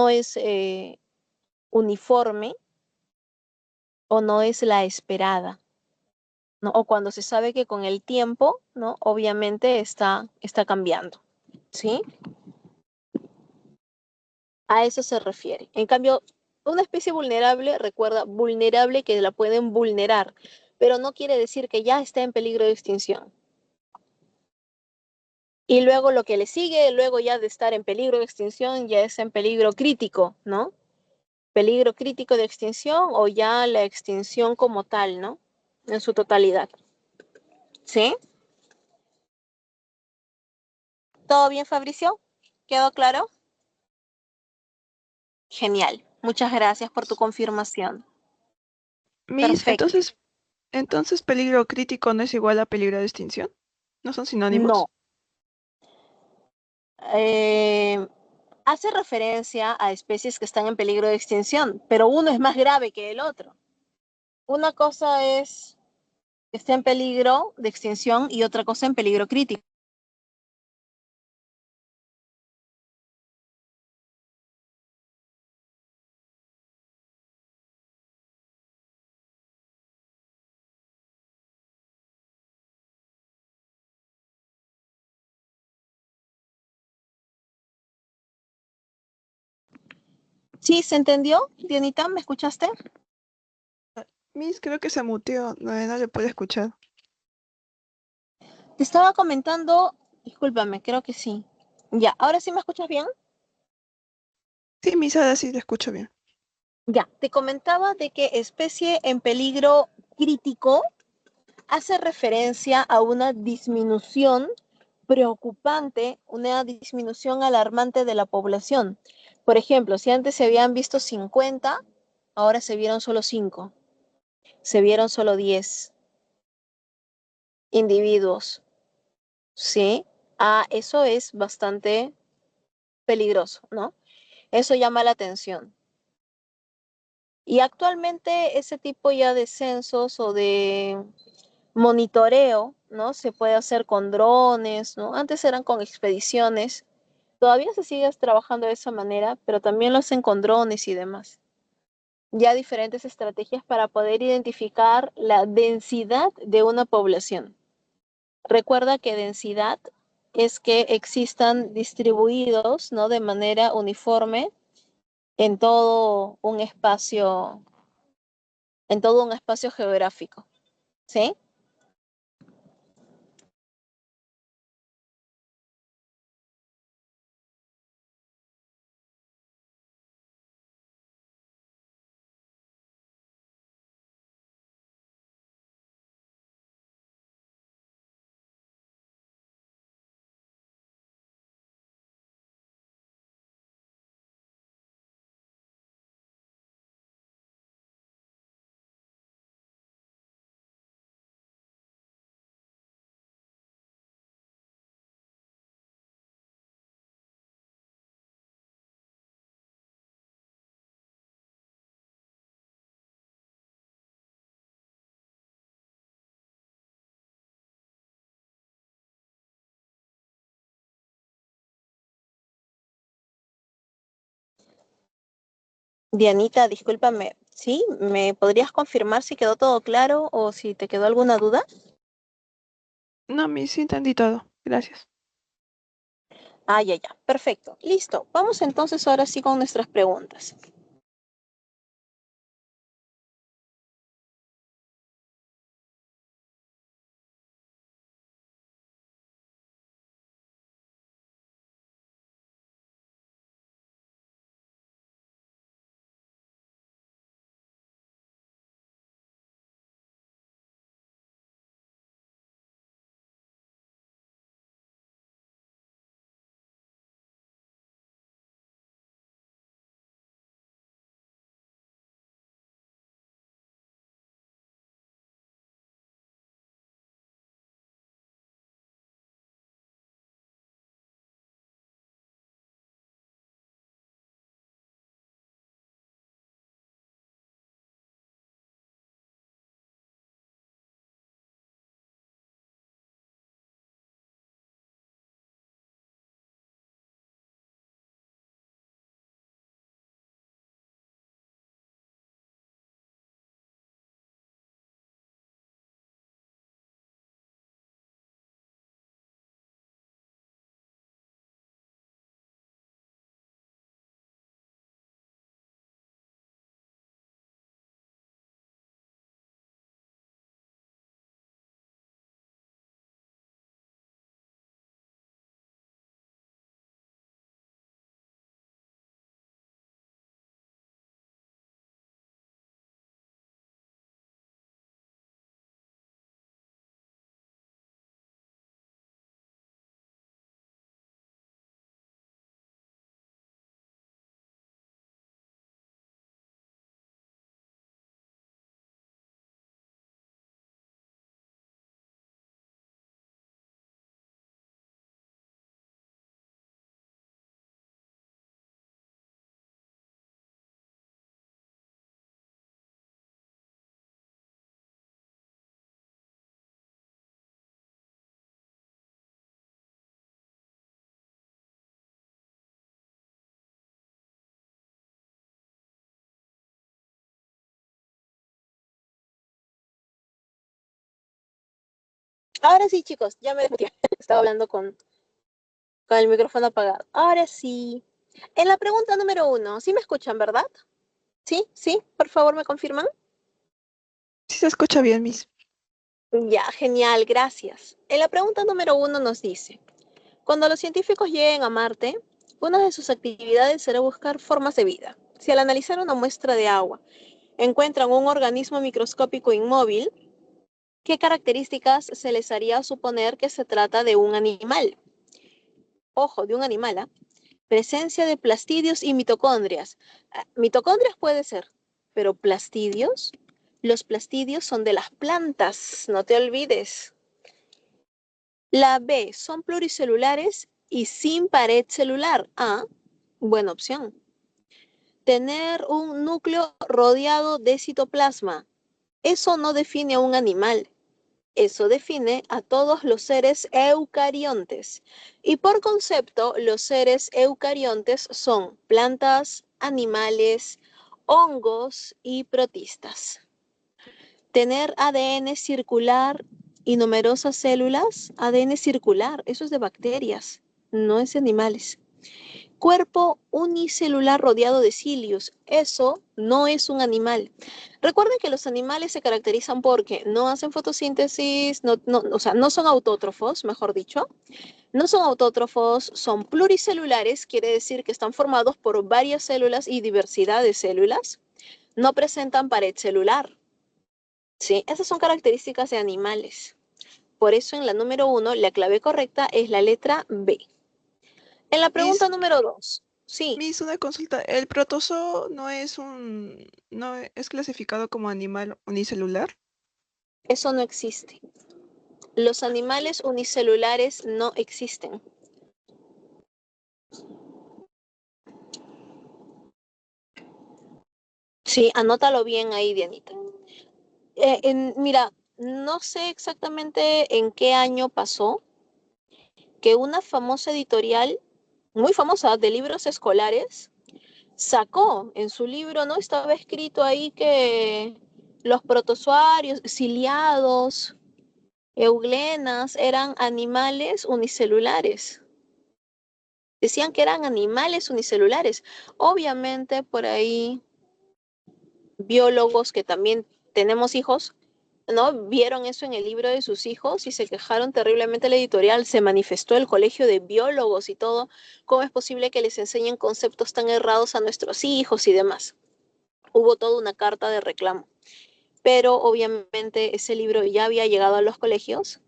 es uniforme o no es la esperada, ¿no? O cuando se sabe que con el tiempo, ¿no? Obviamente está cambiando, ¿sí? A eso se refiere. En cambio, una especie vulnerable, recuerda, vulnerable que la pueden vulnerar, pero no quiere decir que ya está en peligro de extinción. Y luego lo que le sigue, luego ya de estar en peligro de extinción, ya es en peligro crítico, ¿no? Peligro crítico de extinción o ya la extinción como tal, ¿no? En su totalidad. ¿Sí? ¿Todo bien, Fabricio? ¿Quedó claro? Genial. Muchas gracias por tu confirmación. Miss, Perfecto. entonces peligro crítico no es igual a peligro de extinción. ¿No son No. sinónimos? Eh, hace referencia a especies que están en peligro de extinción, pero uno es más grave que el otro. Una cosa es que esté en peligro de extinción y otra cosa en peligro crítico. ¿Sí? ¿Se entendió? Dianita, ¿me escuchaste? Miss, creo que se muteó, no le puede escuchar. Te estaba comentando, discúlpame, creo que sí. Ya, ¿ahora sí me escuchas bien? Sí, Miss, ahora sí le escucho bien. Ya, te comentaba de que especie en peligro crítico hace referencia a una disminución preocupante, una disminución alarmante de la población. Por ejemplo, si antes se habían visto 50, ahora se vieron solo 5, se vieron solo 10 individuos, ¿sí? Ah, eso es bastante peligroso, ¿no? Eso llama la atención. Y actualmente ese tipo ya de censos o de monitoreo, ¿no? Se puede hacer con drones, ¿no? Antes eran con expediciones. Todavía se sigue trabajando de esa manera, pero también lo hacen con drones y demás. Ya diferentes estrategias para poder identificar la densidad de una población. Recuerda que densidad es que existan distribuidos, ¿no? De manera uniforme en todo un espacio, en todo un espacio geográfico, ¿sí? Dianita, discúlpame, ¿sí? ¿Me podrías confirmar si quedó todo claro o si te quedó alguna duda? No, Miss, sí entendí todo. Gracias. Ah, ya, ya, perfecto, listo. Vamos entonces ahora sí con nuestras preguntas. Ahora sí, chicos, ya me desmetí. Estaba hablando con el micrófono apagado. Ahora sí. En la pregunta número 1, ¿sí me escuchan, verdad? ¿Sí? ¿Sí? Por favor, ¿me confirman? Sí se escucha bien, Miss. Ya, genial, gracias. En la pregunta número 1 nos dice, cuando los científicos lleguen a Marte, una de sus actividades será buscar formas de vida. Si al analizar una muestra de agua encuentran un organismo microscópico inmóvil, ¿qué características se les haría suponer que se trata de un animal? Ojo, de un animal, ¿ah? Presencia de plastidios y mitocondrias. Mitocondrias puede ser, pero plastidios, los plastidios son de las plantas, no te olvides. La B, son pluricelulares y sin pared celular. A, buena opción. Tener un núcleo rodeado de citoplasma. Eso no define a un animal. Eso define a todos los seres eucariontes. Y por concepto, los seres eucariontes son plantas, animales, hongos y protistas. Tener ADN circular y numerosas células, ADN circular, eso es de bacterias, no es de animales. Cuerpo unicelular rodeado de cilios, eso no es un animal. Recuerden que los animales se caracterizan porque no hacen fotosíntesis, o sea, no son autótrofos, mejor dicho. No son autótrofos, son pluricelulares, quiere decir que están formados por varias células y diversidad de células. No presentan pared celular. ¿Sí? Esas son características de animales. Por eso en la número 1, la clave correcta es la letra B. En la pregunta Miss, número 2, sí, Miss, una consulta. ¿El protozoo no es clasificado como animal unicelular? eso no existe. Los animales unicelulares no existen. Sí, anótalo bien ahí, Dianita. Mira, no sé exactamente en qué año pasó que una famosa editorial, muy famosa, de libros escolares, sacó en su libro, ¿no? Estaba escrito ahí que los protozoarios, ciliados, euglenas, eran animales unicelulares. Decían que eran animales unicelulares. Obviamente por ahí biólogos que también tenemos hijos, ¿no? Vieron eso en el libro de sus hijos y se quejaron terriblemente la editorial. Se manifestó el colegio de biólogos y todo. ¿Cómo es posible que les enseñen conceptos tan errados a nuestros hijos y demás? Hubo toda una carta de reclamo. Pero obviamente ese libro ya había llegado a los colegios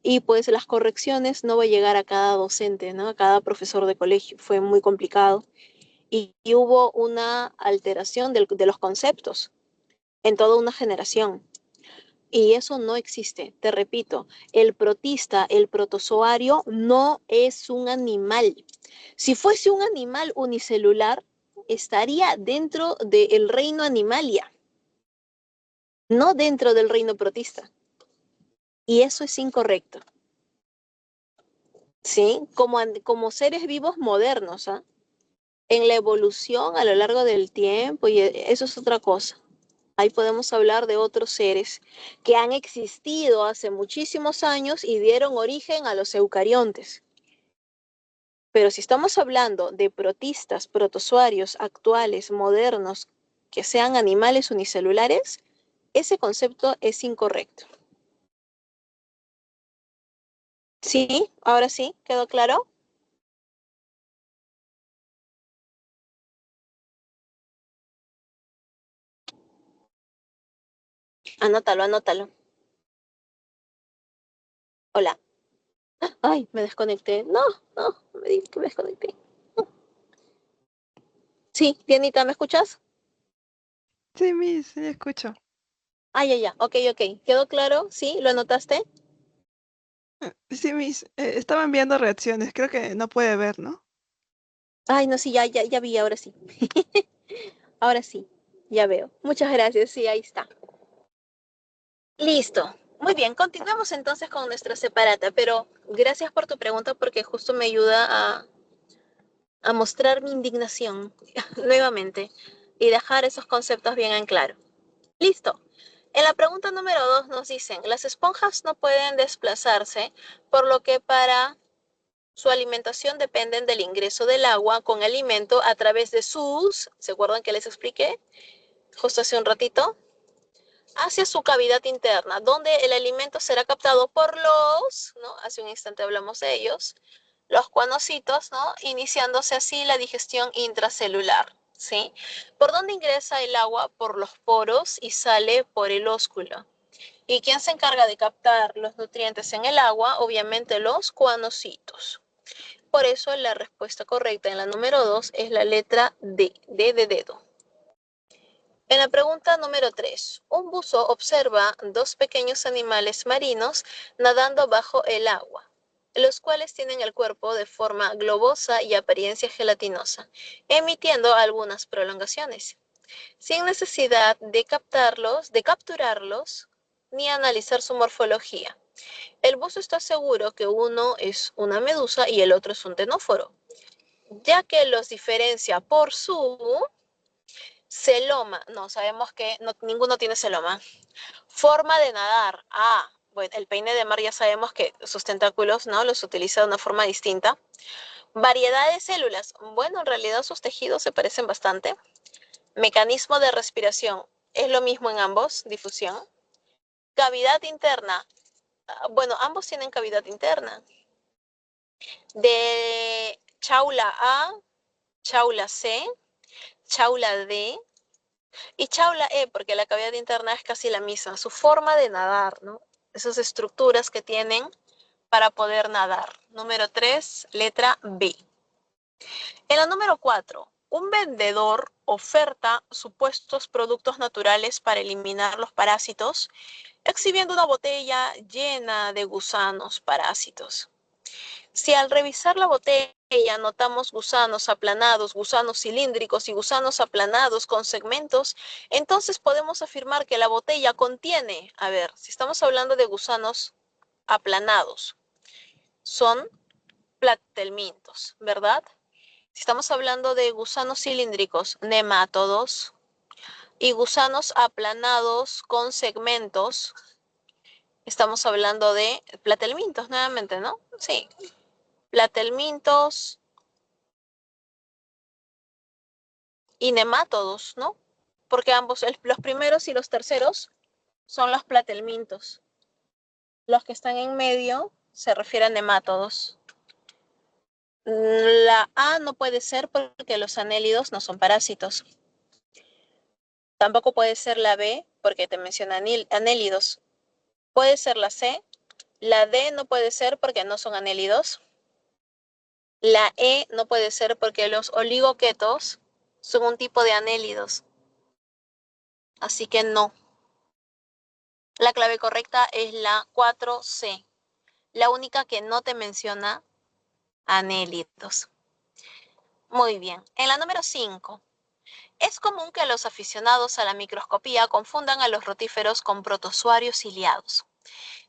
y pues las correcciones no va a llegar a cada docente, ¿no? A cada profesor de colegio. Fue muy complicado y hubo una alteración de los conceptos en toda una generación. Y eso no existe. Te repito, el protista, el protozoario, no es un animal. Si fuese un animal unicelular, estaría dentro del reino animalia, no dentro del reino protista. Y eso es incorrecto. ¿Sí? Como seres vivos modernos, ¿ah? En la evolución a lo largo del tiempo, y eso es otra cosa. Ahí podemos hablar de otros seres que han existido hace muchísimos años y dieron origen a los eucariontes. Pero si estamos hablando de protistas, protozoarios actuales, modernos, que sean animales unicelulares, ese concepto es incorrecto. ¿Sí? ¿Ahora sí? ¿Quedó claro? Anótalo, anótalo. Hola. Ay, me desconecté. No, no, me digas que me desconecté. Sí, Dianita, ¿me escuchas? Sí, Miss, sí escucho. Ah, ya. Ok, ok. ¿Quedó claro? ¿Sí? ¿Lo anotaste? Sí, Miss, estaba enviando reacciones. Creo que no puede ver, ¿no? Ay, no, sí, ya vi, ahora sí. Ahora sí, ya veo. Muchas gracias, sí, ahí está. Listo. Muy bien, continuamos entonces con nuestra separata, pero gracias por tu pregunta porque justo me ayuda a mostrar mi indignación nuevamente y dejar esos conceptos bien en claro. Listo. En la pregunta número 2 nos dicen, las esponjas no pueden desplazarse, por lo que para su alimentación dependen del ingreso del agua con alimento a través de sus, ¿se acuerdan que les expliqué justo hace un ratito? Hacia su cavidad interna, donde el alimento será captado por los, ¿no? Hace un instante hablamos de ellos, los cuanocitos, ¿no? Iniciándose así la digestión intracelular, ¿sí? ¿Por dónde ingresa el agua? Por los poros y sale por el ósculo. ¿Y quién se encarga de captar los nutrientes en el agua? Obviamente los cuanocitos. Por eso la respuesta correcta en la número 2 es la letra D, D de dedo. En la pregunta número 3, un buzo observa dos pequeños animales marinos nadando bajo el agua, los cuales tienen el cuerpo de forma globosa y apariencia gelatinosa, emitiendo algunas prolongaciones, sin necesidad de capturarlos, ni analizar su morfología. El buzo está seguro que uno es una medusa y el otro es un tenóforo, ya que los diferencia por su celoma. No, sabemos que ninguno tiene celoma. Forma de nadar. Bueno, el peine de mar ya sabemos que sus tentáculos, ¿no? Los utiliza de una forma distinta. Variedad de células. Bueno, en realidad sus tejidos se parecen bastante. Mecanismo de respiración. Es lo mismo en ambos, difusión. Cavidad interna. Bueno, ambos tienen cavidad interna. De chaula A, chaula C, chaula D y chaula E, porque la cavidad interna es casi la misma. Su forma de nadar, ¿no? Esas estructuras que tienen para poder nadar. Número 3, letra B. En la número 4, un vendedor oferta supuestos productos naturales para eliminar los parásitos, exhibiendo una botella llena de gusanos parásitos. Si al revisar la botella notamos gusanos aplanados, gusanos cilíndricos y gusanos aplanados con segmentos, entonces podemos afirmar que la botella contiene, a ver, si estamos hablando de gusanos aplanados, son platelmintos, ¿verdad? Si estamos hablando de gusanos cilíndricos, nemátodos, y gusanos aplanados con segmentos, estamos hablando de platelmintos nuevamente, ¿no? Sí, platelmintos y nemátodos, ¿no? Porque ambos, los primeros y los terceros, son los platelmintos. Los que están en medio se refieren a nemátodos. La A no puede ser porque los anélidos no son parásitos. Tampoco puede ser la B porque te menciona anélidos. Puede ser la C. La D no puede ser porque no son anélidos. La E no puede ser porque los oligoquetos son un tipo de anélidos. Así que no. La clave correcta es la 4C. La única que no te menciona anélidos. Muy bien. En la número 5. Es común que los aficionados a la microscopía confundan a los rotíferos con protozoarios ciliados,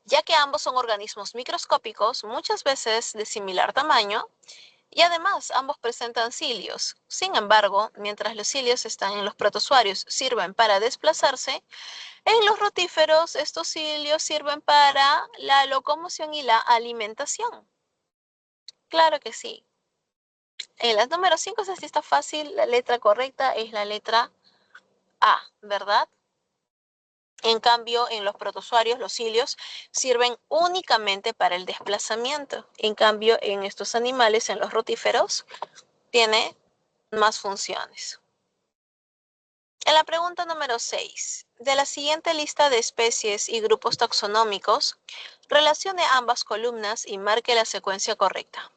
ya que ambos son organismos microscópicos, muchas veces de similar tamaño, y además ambos presentan cilios. Sin embargo, mientras los cilios están en los protozoarios sirven para desplazarse, en los rotíferos estos cilios sirven para la locomoción y la alimentación. Claro que sí. En las número 5, esta sí está fácil, la letra correcta es la letra A, ¿verdad? En cambio, en los protozoarios, los cilios sirven únicamente para el desplazamiento. En cambio, en estos animales, en los rotíferos, tiene más funciones. En la pregunta número 6, de la siguiente lista de especies y grupos taxonómicos, relacione ambas columnas y marque la secuencia correcta.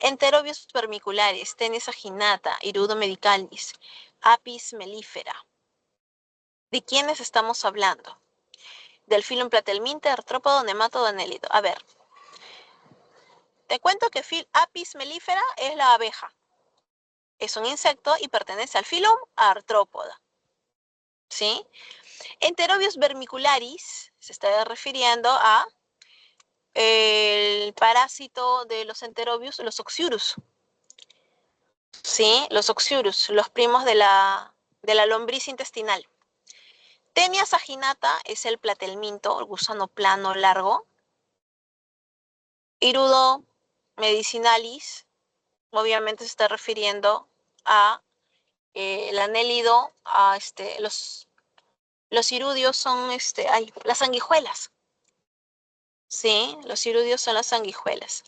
Enterobius vermiculares, Tenes aginata, Hirudo medicalis, Apis mellifera. ¿De quiénes estamos hablando? Del filum platelminter, artrópodo, nemátodo, anélido. A ver, te cuento que Apis mellifera es la abeja. Es un insecto y pertenece al filum Artrópoda. ¿Sí? Enterobius vermicularis se está refiriendo a el parásito de los enterobius, los oxyurus. ¿Sí? Los oxyurus, los primos de la lombriz intestinal. Tenia saginata es el platelminto, el gusano plano largo. Hirudo medicinalis, obviamente se está refiriendo a el anélido, a los irudios son las sanguijuelas. Sí, los irudios son las sanguijuelas.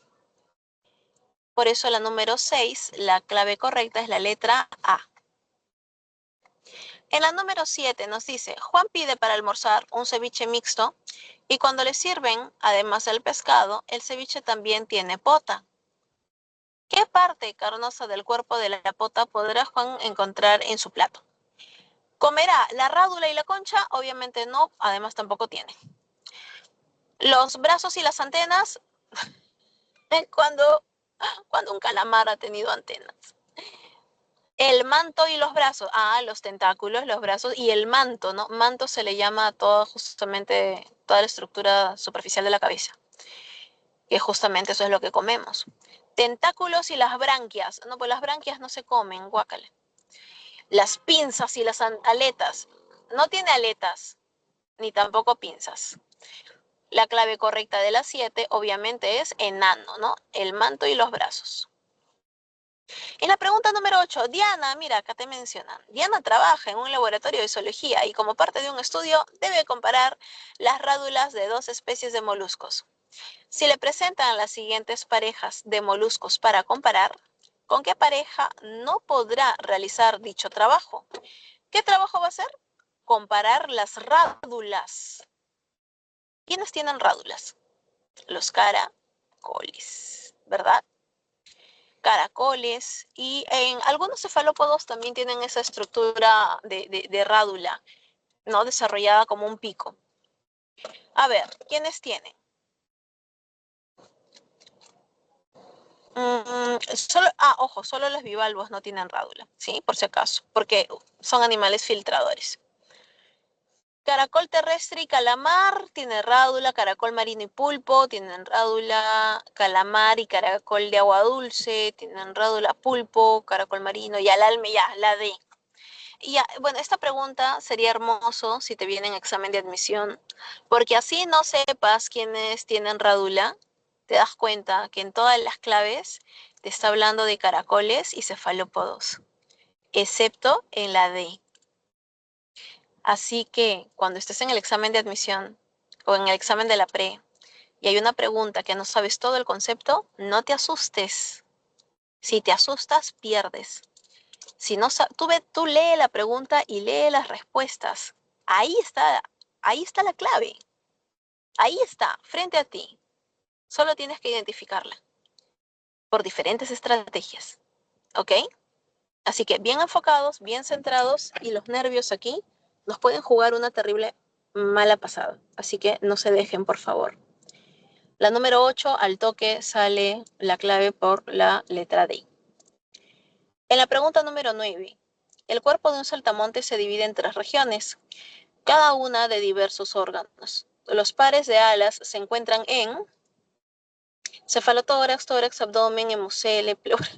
Por eso la número 6, la clave correcta es la letra A. En la número 7 nos dice, Juan pide para almorzar un ceviche mixto y cuando le sirven, además del pescado, el ceviche también tiene pota. ¿Qué parte carnosa del cuerpo de la pota podrá Juan encontrar en su plato? ¿Comerá la rádula y la concha? Obviamente no, además tampoco tiene. Los brazos y las antenas, cuando un calamar ha tenido antenas. El manto y los brazos, los tentáculos, los brazos y el manto, ¿no? Manto se le llama a justamente toda la estructura superficial de la cabeza, que justamente eso es lo que comemos. Tentáculos y las branquias, no, pues las branquias no se comen, guácale. Las pinzas y las aletas, no tiene aletas, ni tampoco pinzas. La clave correcta de las 7, obviamente, es enano, ¿no? El manto y los brazos. En la pregunta número 8, Diana, mira, acá te mencionan. Diana trabaja en un laboratorio de zoología y como parte de un estudio debe comparar las rádulas de 2 especies de moluscos. Si le presentan las siguientes parejas de moluscos para comparar, ¿con qué pareja no podrá realizar dicho trabajo? ¿Qué trabajo va a hacer? Comparar las rádulas. ¿Quiénes tienen rádulas? Los caracoles, ¿verdad? Caracoles y en algunos cefalópodos también tienen esa estructura de rádula, ¿no? Desarrollada como un pico. A ver, ¿quiénes tienen? Ojo, solo los bivalvos no tienen rádula, ¿sí? Por si acaso, porque son animales filtradores. Caracol terrestre y calamar tiene rádula, caracol marino y pulpo tienen rádula, calamar y caracol de agua dulce tienen rádula, pulpo, caracol marino, y al alme ya, la D. Y ya, bueno, esta pregunta sería hermoso si te viene en examen de admisión, porque así no sepas quiénes tienen rádula, te das cuenta que en todas las claves te está hablando de caracoles y cefalópodos, excepto en la D. Así que cuando estés en el examen de admisión o en el examen de la pre y hay una pregunta que no sabes todo el concepto, no te asustes. Si te asustas, pierdes. Si no, tú lee la pregunta y lee las respuestas. Ahí está la clave. Ahí está, frente a ti. Solo tienes que identificarla por diferentes estrategias. ¿Ok? Así que bien enfocados, bien centrados y los nervios aquí nos pueden jugar una terrible mala pasada. Así que no se dejen, por favor. La número 8, al toque sale la clave por la letra D. En la pregunta número 9, el cuerpo de un saltamontes se divide en 3 regiones, cada una de diversos órganos. Los pares de alas se encuentran en cefalotórax, tórax, abdomen, hemocele, pleura.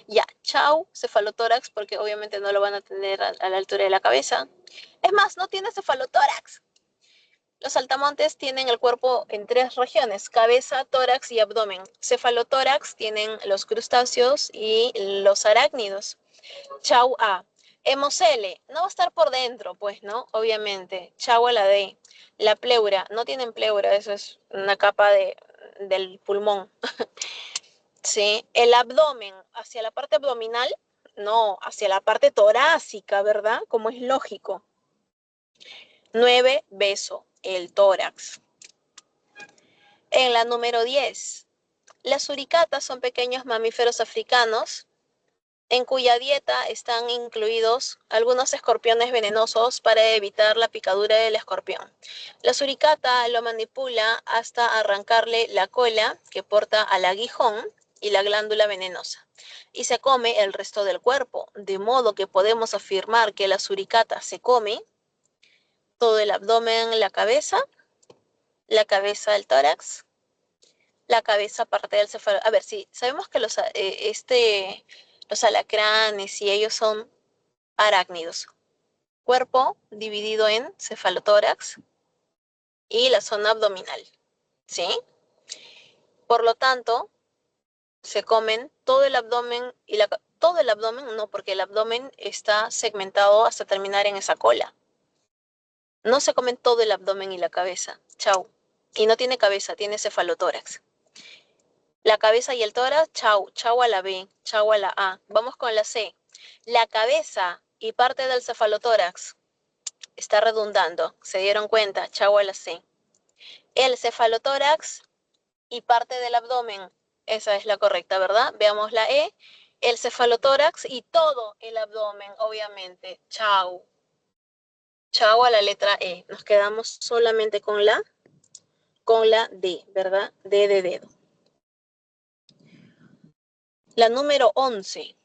Ya, chau, cefalotórax, porque obviamente no lo van a tener a la altura de la cabeza. Es más, no tiene cefalotórax. Los saltamontes tienen el cuerpo en 3 regiones, cabeza, tórax y abdomen. Cefalotórax tienen los crustáceos y los arácnidos. Chau A. Hemocele, no va a estar por dentro, pues, ¿no? Obviamente. Chau a la D. La pleura, no tienen pleura, eso es una capa del pulmón. ¿Sí? El abdomen, hacia la parte abdominal, no, hacia la parte torácica, ¿verdad? Como es lógico. 9, beso, el tórax. En la número 10, las suricatas son pequeños mamíferos africanos en cuya dieta están incluidos algunos escorpiones venenosos para evitar la picadura del escorpión. La suricata lo manipula hasta arrancarle la cola que porta al aguijón y la glándula venenosa y se come el resto del cuerpo, de modo que podemos afirmar que la suricata se come todo el abdomen, la cabeza del tórax, la cabeza parte del cefalo. A ver, sí, sabemos que los alacranes y ellos son arácnidos. Cuerpo dividido en cefalotórax y la zona abdominal, ¿sí? Por lo tanto, se comen todo el abdomen y todo el abdomen, no, porque el abdomen está segmentado hasta terminar en esa cola. No se comen todo el abdomen y la cabeza. Chau. Y no tiene cabeza, tiene cefalotórax. La cabeza y el tórax, chau. Chau a la B, chau a la A. Vamos con la C. La cabeza y parte del cefalotórax está redundando. ¿Se dieron cuenta? Chau a la C. El cefalotórax y parte del abdomen. Esa es la correcta, ¿verdad? Veamos la E. El cefalotórax y todo el abdomen, obviamente. Chau. Chau a la letra E. Nos quedamos solamente con la D, ¿verdad? D de dedo. La número 11.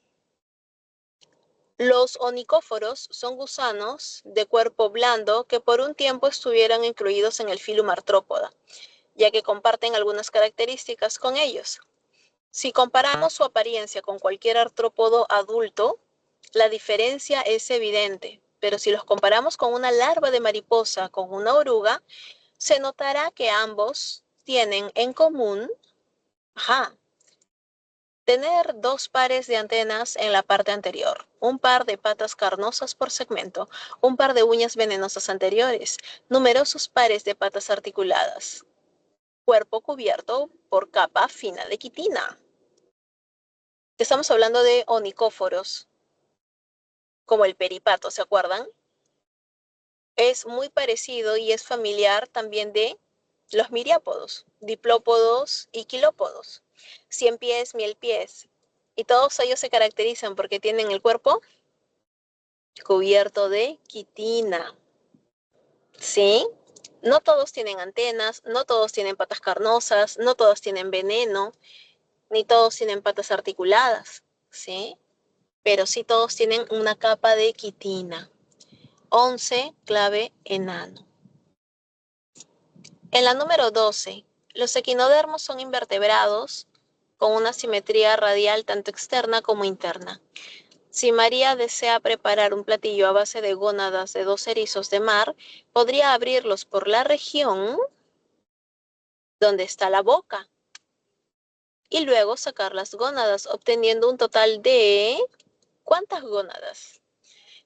Los onicóforos son gusanos de cuerpo blando que por un tiempo estuvieron incluidos en el filum Arthropoda, ya que comparten algunas características con ellos. Si comparamos su apariencia con cualquier artrópodo adulto, la diferencia es evidente, pero si los comparamos con una larva de mariposa con una oruga, se notará que ambos tienen en común, tener dos pares de antenas en la parte anterior, un par de patas carnosas por segmento, un par de uñas venenosas anteriores, numerosos pares de patas articuladas, cuerpo cubierto por capa fina de quitina. Estamos hablando de onicóforos, como el peripato, ¿se acuerdan? Es muy parecido y es familiar también de los miriápodos, diplópodos y quilópodos, ciempiés, mielpiés. Y todos ellos se caracterizan porque tienen el cuerpo cubierto de quitina. ¿Sí? No todos tienen antenas, no todos tienen patas carnosas, no todos tienen veneno, ni todos tienen patas articuladas. ¿Sí? Pero sí todos tienen una capa de quitina. 11, clave enano. En la número 12, los equinodermos son invertebrados con una simetría radial tanto externa como interna. Si María desea preparar un platillo a base de gónadas de 2 erizos de mar, podría abrirlos por la región donde está la boca y luego sacar las gónadas, obteniendo un total de... ¿cuántas gónadas?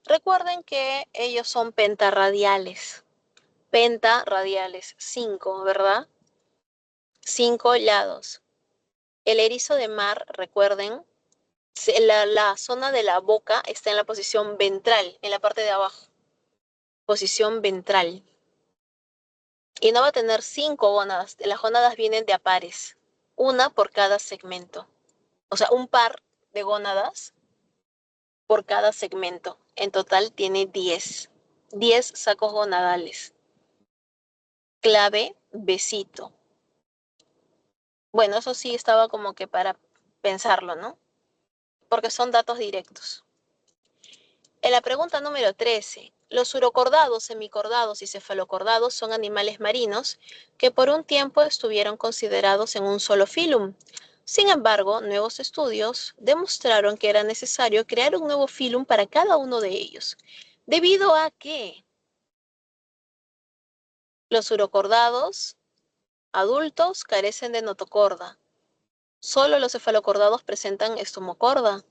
Recuerden que ellos son pentarradiales. Pentarradiales, 5, ¿verdad? 5 lados. El erizo de mar, recuerden, la zona de la boca está en la posición ventral, en la parte de abajo. Posición ventral. Y no va a tener 5 gónadas. Las gónadas vienen de a pares. Una por cada segmento. O sea, un par de gónadas por cada segmento. En total tiene 10. 10 sacos gonadales. Clave, besito. Bueno, eso sí estaba como que para pensarlo, ¿no? Porque son datos directos. En la pregunta número 13, los urocordados, semicordados y cefalocordados son animales marinos que por un tiempo estuvieron considerados en un solo filum. Sin embargo, nuevos estudios demostraron que era necesario crear un nuevo filum para cada uno de ellos, debido a que los urocordados adultos carecen de notocorda. Solo los cefalocordados presentan estomocorda.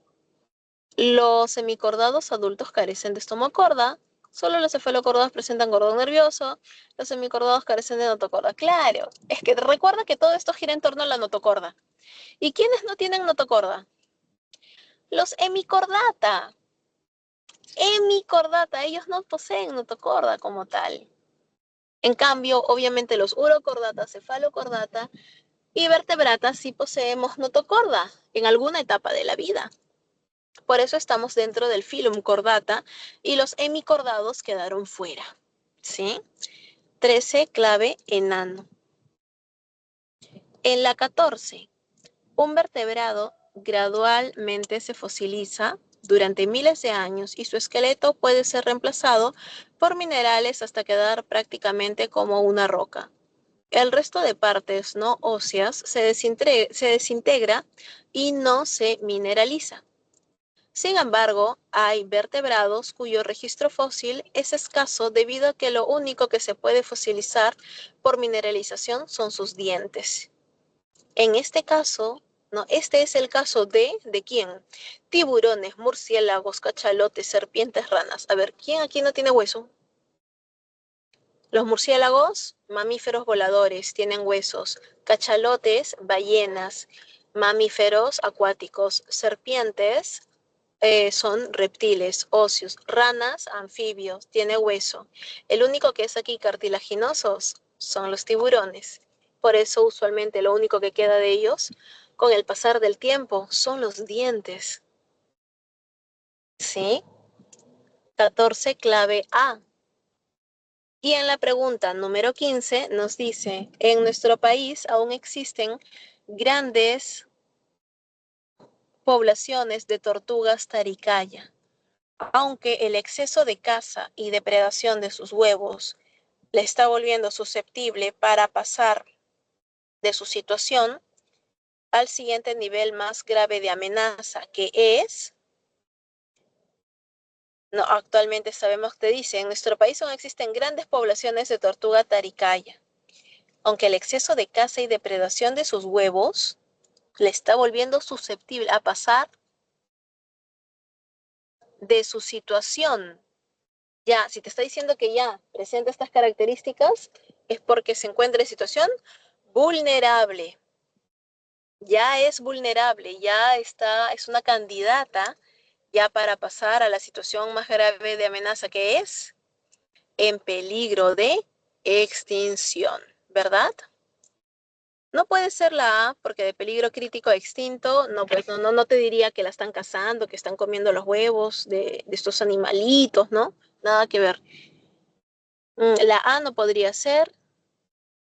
Los semicordados adultos carecen de estomocorda. Solo los cefalocordados presentan cordón nervioso. Los semicordados carecen de notocorda. Claro, es que recuerda que todo esto gira en torno a la notocorda. ¿Y quiénes no tienen notocorda? Los hemicordata. Hemicordata, ellos no poseen notocorda como tal. En cambio, obviamente los urocordata, cefalocordata y vertebrata sí poseemos notocorda en alguna etapa de la vida. Por eso estamos dentro del filum Chordata y los hemicordados quedaron fuera. ¿Sí? 13, clave enano. En la 14, un vertebrado gradualmente se fosiliza durante miles de años y su esqueleto puede ser reemplazado por minerales hasta quedar prácticamente como una roca. El resto de partes no óseas se desintegra y no se mineraliza. Sin embargo, hay vertebrados cuyo registro fósil es escaso debido a que lo único que se puede fosilizar por mineralización son sus dientes. En este caso, no, este es el caso ¿de quién? Tiburones, murciélagos, cachalotes, serpientes, ranas. A ver, ¿quién aquí no tiene hueso? Los murciélagos, mamíferos voladores, tienen huesos. Cachalotes, ballenas, mamíferos acuáticos. Serpientes, son reptiles, óseos. Ranas, anfibios, tiene hueso. El único que es aquí cartilaginosos son los tiburones. Por eso usualmente lo único que queda de ellos con el pasar del tiempo son los dientes. ¿Sí? 14, clave A. Y en la pregunta número 15 nos dice, en nuestro país aún existen grandes poblaciones de tortugas taricaya, aunque el exceso de caza y depredación de sus huevos le está volviendo susceptible para pasar de su situación al siguiente nivel más grave de amenaza, que es, no, actualmente sabemos que dice, en nuestro país aún existen grandes poblaciones de tortuga taricaya, aunque el exceso de caza y depredación de sus huevos le está volviendo susceptible a pasar de su situación. Ya, si te está diciendo que ya presenta estas características, es porque se encuentra en situación vulnerable. Ya es vulnerable, ya está, es una candidata ya para pasar a la situación más grave de amenaza, que es en peligro de extinción, ¿verdad? No puede ser la A, porque de peligro crítico extinto, no, pues no te diría que la están cazando, que están comiendo los huevos de estos animalitos, ¿no? Nada que ver. La A no podría ser,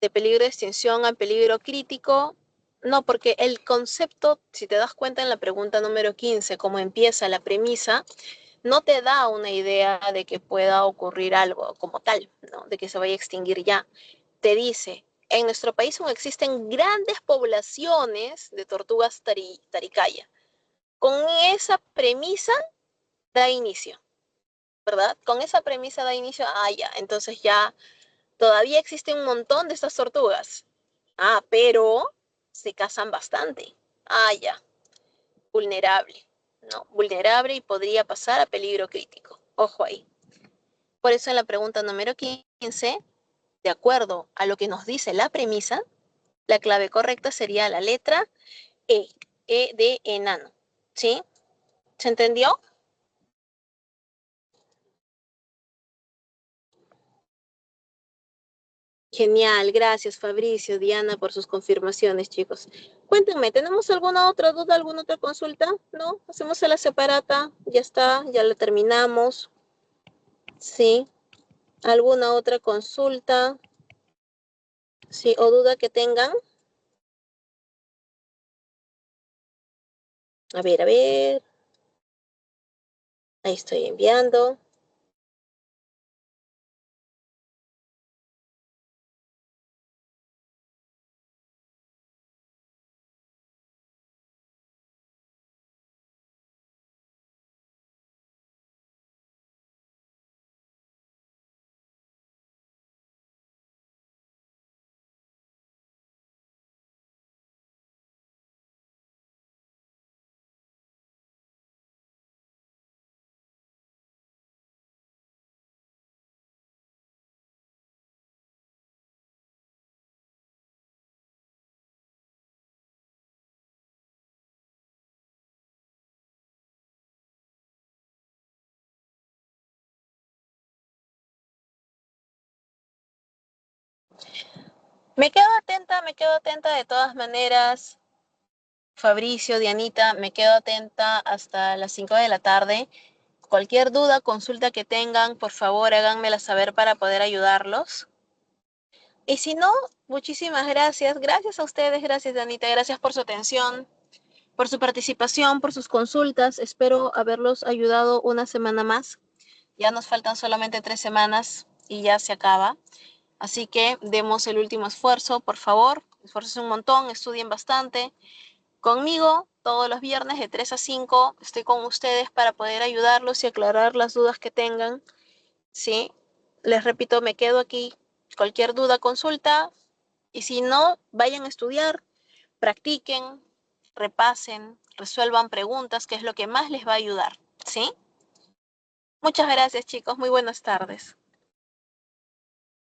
de peligro de extinción a peligro crítico, no, porque el concepto, si te das cuenta en la pregunta número 15, cómo empieza la premisa, no te da una idea de que pueda ocurrir algo como tal, ¿no? De que se vaya a extinguir ya. Te dice, en nuestro país aún existen grandes poblaciones de tortugas taricaya. Con esa premisa da inicio, ¿verdad? Con esa premisa da inicio, ya, entonces ya todavía existe un montón de estas tortugas. Pero se cazan bastante. Ya, vulnerable, ¿no? Vulnerable y podría pasar a peligro crítico. Ojo ahí. Por eso en la pregunta número 15, de acuerdo a lo que nos dice la premisa, la clave correcta sería la letra E. E de enano. ¿Sí? ¿Se entendió? Genial, gracias Fabricio, Diana por sus confirmaciones, chicos. Cuéntenme, ¿tenemos alguna otra duda, alguna otra consulta? ¿No? Hacemos la separata, ya está, ya la terminamos. Sí. ¿Alguna otra consulta? Sí, o duda que tengan. A ver, a ver. Ahí estoy enviando. Me quedo atenta de todas maneras. Fabricio, Dianita, me quedo atenta hasta las 5 de la tarde. Cualquier duda, consulta que tengan, por favor, háganmela saber para poder ayudarlos. Y si no, muchísimas gracias. Gracias a ustedes, gracias, Dianita, gracias por su atención, por su participación, por sus consultas. Espero haberlos ayudado una semana más. Ya nos faltan solamente 3 semanas y ya se acaba. Así que demos el último esfuerzo, por favor. Esfuercen un montón, estudien bastante. Conmigo todos los viernes de 3 a 5. Estoy con ustedes para poder ayudarlos y aclarar las dudas que tengan. ¿Sí? Les repito, me quedo aquí. Cualquier duda, consulta. Y si no, vayan a estudiar, practiquen, repasen, resuelvan preguntas, que es lo que más les va a ayudar. ¿Sí? Muchas gracias, chicos. Muy buenas tardes.